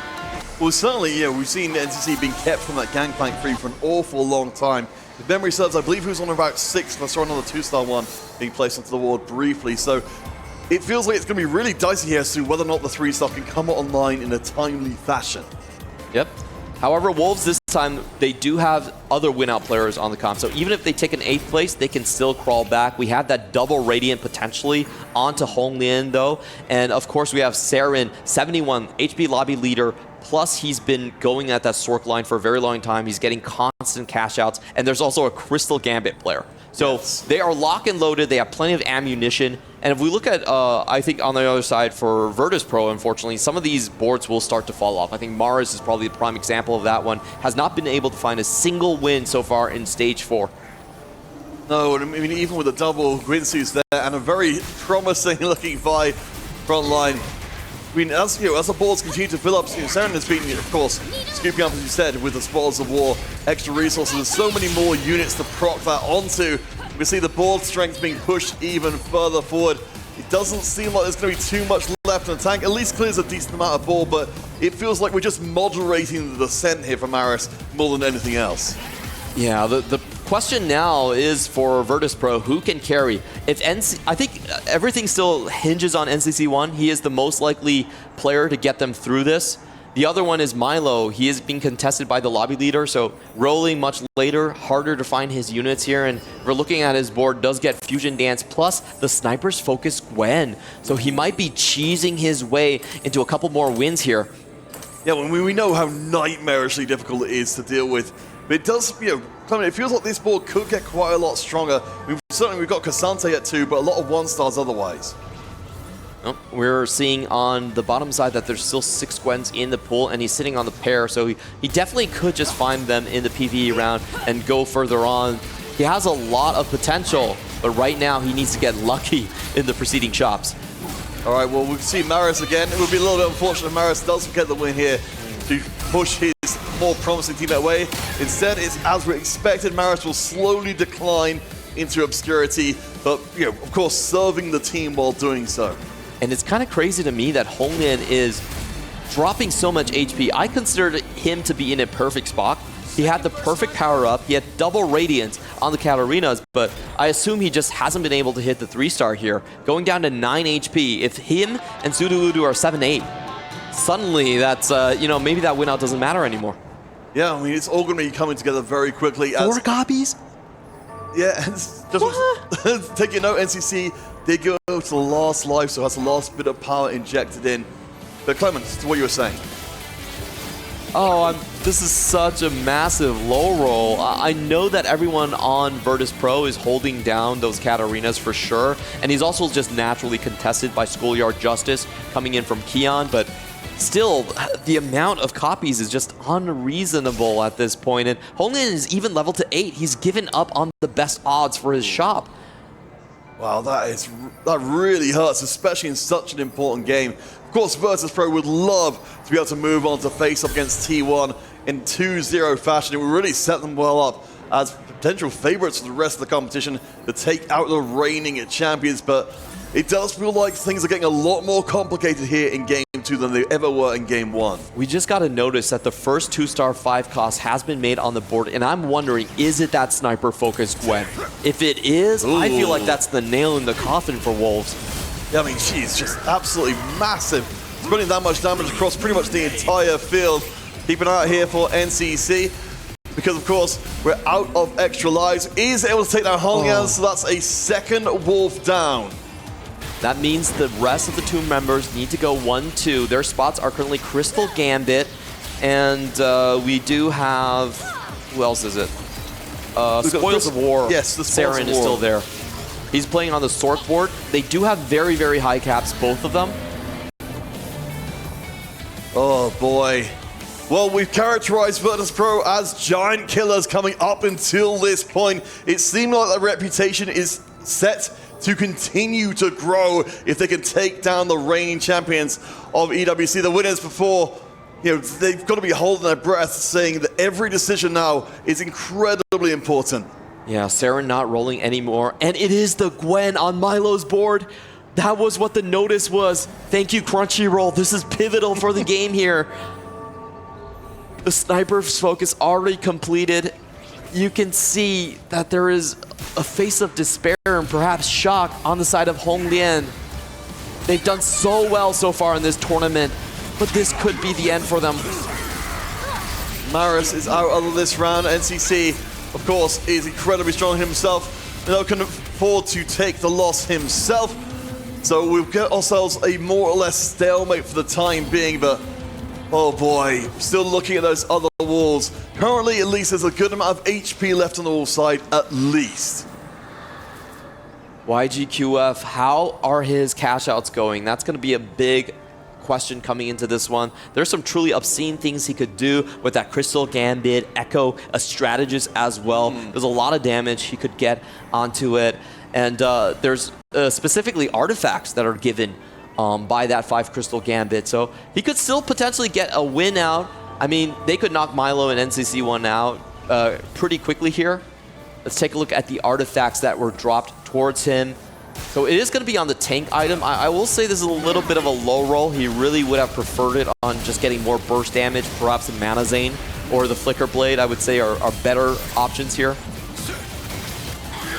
Well, certainly, yeah, we've seen NCC being kept from that gangplank 3 for an awful long time. If memory serves, I believe he was on about 6th. I saw another 2-star one being placed onto the ward briefly. So it feels like it's going to be really dicey here as to whether or not the 3-star can come online in a timely fashion. Yep. However, Wolves this time, they do have other win-out players on the comp. So even if they take an 8th place, they can still crawl back. We have that double Radiant potentially onto Honglin, though. And of course, we have Saren, 71 HP lobby leader, Plus, he's been going at that Sork line for a very long time. He's getting constant cash outs. And there's also a Crystal Gambit player. So they are lock and loaded. They have plenty of ammunition. And if we look at, I think on the other side for Virtus.pro, unfortunately, some of these boards will start to fall off. I think Mars is probably the prime example of that one. Has not been able to find a single win so far in Stage 4. No, I mean, even with a double Gwinsu's there and a very promising looking Vi front line. I mean, as the boards continue to fill up, Saren has been, of course, scooping up, as you said, with the Spoils of War, extra resources. There's so many more units to proc that onto. We see the board strength being pushed even further forward. It doesn't seem like there's going to be too much left in the tank. At least clears a decent amount of board, but it feels like we're just moderating the descent here for Maris more than anything else. Yeah, the question now is for Virtus.pro, who can carry? I think everything still hinges on NCC1. He is the most likely player to get them through this. The other one is Milo. He is being contested by the lobby leader, so rolling much later, harder to find his units here. And we're looking at his board, does get Fusion Dance, plus the snipers focus Gwen. So he might be cheesing his way into a couple more wins here. Yeah, well, we know how nightmarishly difficult it is to deal with. But it does, it feels like this board could get quite a lot stronger. Certainly we've got Cassante at 2, but a lot of 1-stars otherwise. Oh, we're seeing on the bottom side that there's still 6 Gwens in the pool, and he's sitting on the pair, so he definitely could just find them in the PvE round and go further on. He has a lot of potential, but right now he needs to get lucky in the preceding shops. All right, well, we can see Maris again. It would be a little bit unfortunate if Maris doesn't get the win here to push his more promising team that way. Instead, it's as we expected. Maris will slowly decline into obscurity, but of course, serving the team while doing so. And it's kind of crazy to me that Honglin is dropping so much HP. I considered him to be in a perfect spot. He had the perfect power-up. He had double Radiance on the Katarinas, but I assume he just hasn't been able to hit the 3-star here. Going down to 9 HP. If him and Sudowoodo are 7-8, suddenly that's, maybe that win-out doesn't matter anymore. Yeah, I mean, it's all going to be coming together very quickly. 4 copies? Yeah, just take your note, NCC did go to the last life, so has the last bit of power injected in. But Clemens, to what you were saying. Oh, this is such a massive low roll. I know that everyone on Virtus.pro is holding down those Katarinas for sure, and he's also just naturally contested by Schoolyard Justice coming in from Keon, but still, the amount of copies is just unreasonable at this point, and Honglin is even leveled to 8. He's given up on the best odds for his shop. Wow, that really hurts, especially in such an important game. Of course, Virtus.pro would love to be able to move on to face up against T1 in 2-0 fashion. It would really set them well up as potential favorites for the rest of the competition to take out the reigning champions, but it does feel like things are getting a lot more complicated here in Game 2 than they ever were in Game 1. We just got to notice that the first 2-star 5 cost has been made on the board, and I'm wondering, is it that sniper-focused Gwen? If it is, I feel like that's the nail in the coffin for Wolves. Yeah, I mean, she's just absolutely massive. Spreading that much damage across pretty much the entire field. Keep an eye out here for NCC, because of course, we're out of extra lives. Is able to take down Honglian, so that's a second Wolf down. That means the rest of the 2 members need to go 1-2. Their spots are currently Crystal Gambit, and we do have, who else is it? Spoils of War. Yes, the Spoils Saren of is War. still there. He's playing on the Sork board. They do have very, very high caps, both of them. Oh boy. Well, we've characterized Virtus.pro as giant killers coming up until this point. It seemed like their reputation is set to continue to grow if they can take down the reigning champions of EWC. The winners before, they've got to be holding their breath, saying that every decision now is incredibly important. Yeah, Saren not rolling anymore, and it is the Gwen on Milo's board. That was what the notice was. Thank you, Crunchyroll. This is pivotal for the game here. The sniper's focus already completed. You can see that there is a face of despair and perhaps shock on the side of Honglin. They've done so well so far in this tournament, but this could be the end for them. Maris is out of this round. NCC, of course, is incredibly strong himself. No can afford to take the loss himself. So we'll get ourselves a more or less stalemate for the time being, but Oh boy, still looking at those other walls. Currently, at least there's a good amount of HP left on the wall side, at least. YGQF, how are his cash outs going? That's going to be a big question coming into this one. There's some truly obscene things he could do with that Crystal Gambit, Echo, a strategist as well. There's a lot of damage he could get onto it. And there's specifically artifacts that are given by that 5 Crystal Gambit. So he could still potentially get a win out. I mean, they could knock Milo and NCC1 out pretty quickly here. Let's take a look at the artifacts that were dropped towards him. So it is going to be on the tank item. I will say this is a little bit of a low roll. He really would have preferred it on just getting more burst damage. Perhaps the Mana Zane or the Flicker Blade, I would say, are better options here.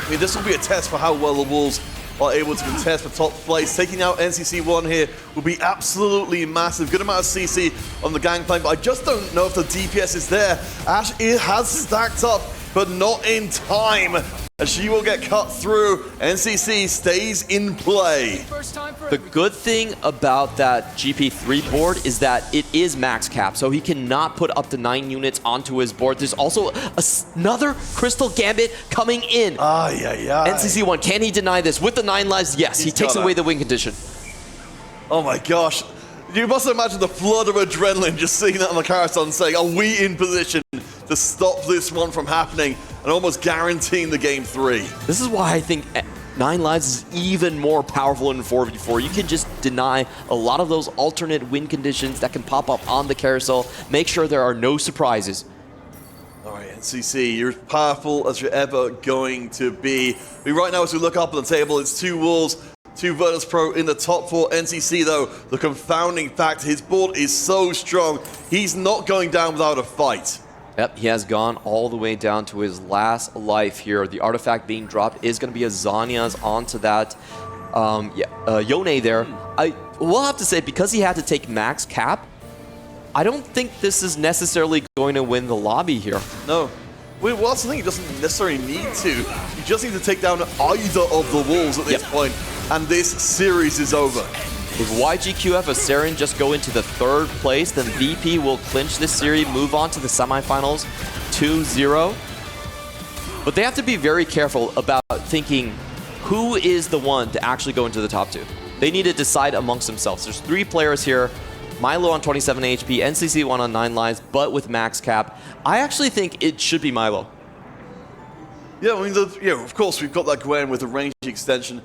I mean, this will be a test for how well the Wolves are able to contest for top place. Taking out NCC1 here will be absolutely massive. Good amount of CC on the gangplank, but I just don't know if the DPS is there. Ash has stacked up, but not in time, as she will get cut through. NCC stays in play. The good thing about that GP3 board is that it is max cap, so he cannot put up to 9 units onto his board. There's also another Crystal Gambit coming in. NCC1, can he deny this? With the 9 lives, yes, he takes away the win condition. Oh my gosh. You must imagine the flood of adrenaline just seeing that on the carousel and saying, are we in position to stop this one from happening, and almost guaranteeing the game 3. This is why I think 9 lives is even more powerful in 4v4. You can just deny a lot of those alternate win conditions that can pop up on the carousel. Make sure there are no surprises. All right, NCC, you're as powerful as you're ever going to be. Right now, as we look up on the table, it's 2 Wolves, 2 Virtus.pro in the top 4. NCC, though, the confounding fact, his board is so strong, he's not going down without a fight. Yep, he has gone all the way down to his last life here. The artifact being dropped is going to be a Zanya's onto that Yone there. I will have to say, because he had to take max cap, I don't think this is necessarily going to win the lobby here. No. Well, that's the thing, he doesn't necessarily need to. You just need to take down either of the Wolves at this point, and this series is over. If YGQF or Saren just go into the 3rd place, then VP will clinch this series, move on to the semifinals 2-0. But they have to be very careful about thinking who is the one to actually go into the top 2. They need to decide amongst themselves. There's 3 players here. Milo on 27 HP, NCC1 on 9 lives, but with max cap. I actually think it should be Milo. Yeah, I mean, of course, we've got that Gwen with the range extension.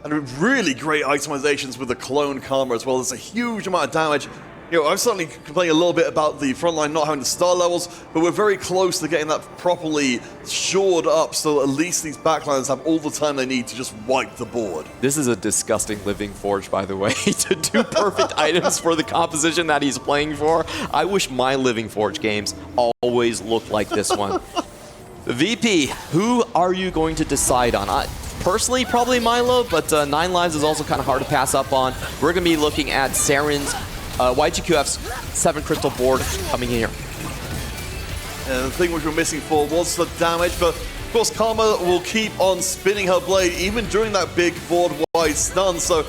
And really great itemizations with the clone karma as well. There's a huge amount of damage. I'm certainly complaining a little bit about the front line not having the star levels, but we're very close to getting that properly shored up, so at least these backlines have all the time they need to just wipe the board. This is a disgusting Living Forge, by the way, to do perfect items for the composition that he's playing for. I wish my Living Forge games always looked like this one. VP, who are you going to decide on? Personally, probably Milo, but 9 lives is also kind of hard to pass up on. We're going to be looking at Saren's, YGQF's 7 crystal board coming in here. And the thing which we're missing for was the damage, but of course Karma will keep on spinning her blade even during that big board-wide stun, so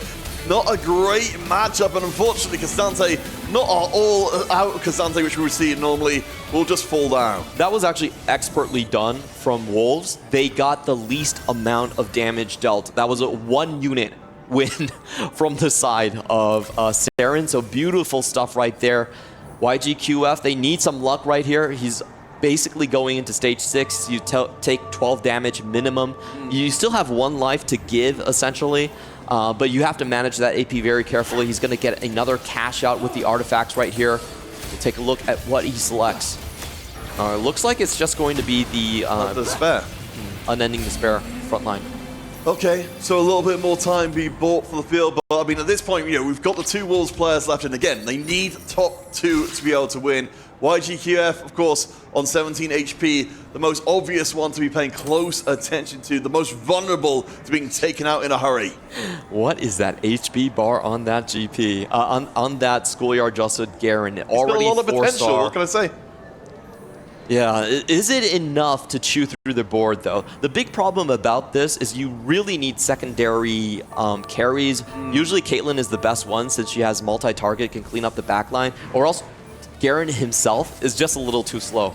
not a great matchup, and unfortunately Cassante, not our all-out Cassante which we would see normally, will just fall down. That was actually expertly done from Wolves. They got the least amount of damage dealt. That was a 1 unit win from the side of Saren, so beautiful stuff right there. YGQF, they need some luck right here. He's basically going into stage 6. You take 12 damage minimum. You still have 1 life to give, essentially. But you have to manage that AP very carefully. He's going to get another cash out with the artifacts right here. We'll take a look at what he selects. Looks like it's just going to be the Despair. Unending Despair front line. Okay, so a little bit more time be bought for the field, but I mean at this point, we've got the 2 Wolves players left, and again, they need top 2 to be able to win. YGQF, of course, on 17 HP, the most obvious one to be paying close attention to, the most vulnerable to being taken out in a hurry. What is that HP bar on that GP? On that Schoolyard Justin Garen? Already got a lot of 4 potential, star. what can I say? Yeah, is it enough to chew through the board, though? The big problem about this is you really need secondary carries. Usually Caitlyn is the best one since she has multi-target, can clean up the backline, or else Garen himself is just a little too slow.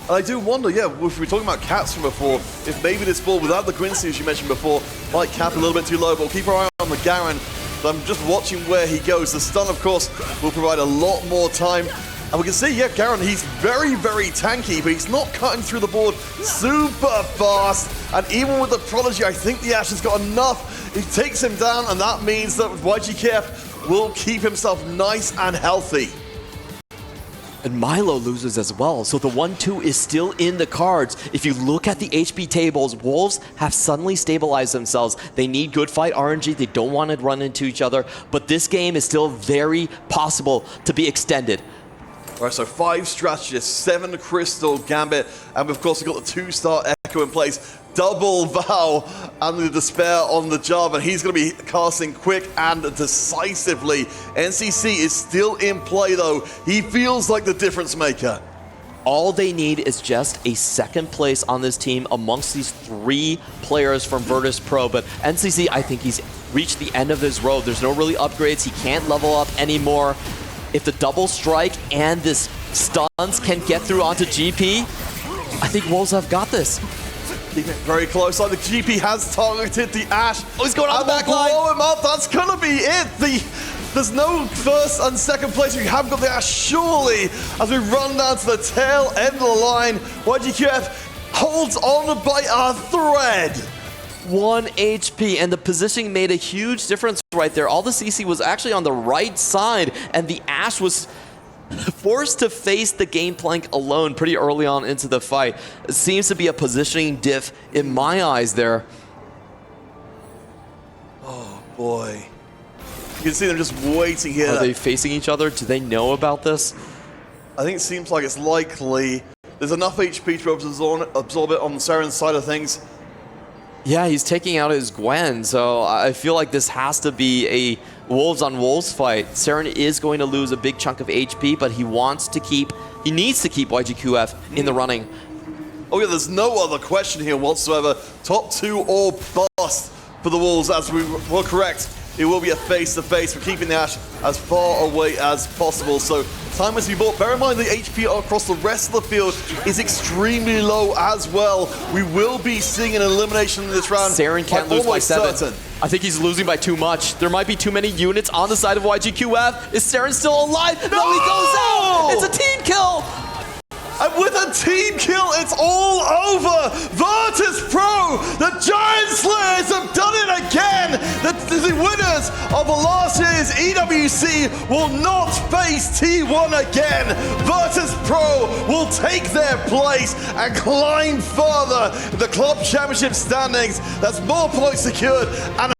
And I do wonder, yeah, if we were talking about caps from before, if maybe this ball, without the Quincy, as you mentioned before, might cap a little bit too low, but we'll keep our eye on the Garen. So I'm just watching where he goes. The stun, of course, will provide a lot more time. And we can see, yeah, Garen, he's very, very tanky, but he's not cutting through the board super fast. And even with the Prodigy, I think the Ashe has got enough. He takes him down, and that means that YGKF will keep himself nice and healthy. And Milo loses as well, so the 1-2 is still in the cards. If you look at the HP tables, Wolves have suddenly stabilized themselves. They need good fight RNG, they don't want to run into each other, but this game is still very possible to be extended. All right, so 5 strategists, 7 Crystal Gambit, and of course we've got the 2-star Echo in place. Double Vow and the Despair on the job, and he's going to be casting quick and decisively. NCC is still in play though. He feels like the difference maker. All they need is just a second place on this team amongst these 3 players from Virtus.pro, but NCC, I think he's reached the end of his road. There's no really upgrades. He can't level up anymore. If the double strike and this stuns can get through onto GP, I think Wolves have got this. Keep it very close. Like the GP has targeted the Ashe. Oh, he's going on the back line. Blow him up. That's gonna be it. There's no first and second place. We have got the Ashe. Surely, as we run down to the tail end of the line, YGKF holds on by a thread. 1 HP, and the positioning made a huge difference right there. All the CC was actually on the right side, and the Ashe was forced to face the game plank alone pretty early on into the fight. It seems to be a positioning diff in my eyes there. Oh boy. You can see them just waiting here. Are they facing each other? Do they know about this? I think it seems like it's likely. There's enough HP to absorb it on the Seren's side of things. Yeah, he's taking out his Gwen, so I feel like this has to be a Wolves on Wolves fight. Seren is going to lose a big chunk of HP, but he needs to keep YGQF in the running. Oh yeah, there's no other question here whatsoever. Top 2 or bust for the Wolves, as we were correct. It will be a face-to-face. We're keeping the Ashe as far away as possible. So time must be bought. Bear in mind the HP across the rest of the field is extremely low as well. We will be seeing an elimination in this round. Seren can't lose by 7. Certain. I think he's losing by too much. There might be too many units on the side of YGQF. Is Seren still alive? No, he goes out! It's a team kill! And with a team kill, it's all over. Virtus.pro, the Giant Slayers have done it again. The winners of the last year's EWC will not face T1 again. Virtus.pro will take their place and climb further in the club championship standings. That's more points secured and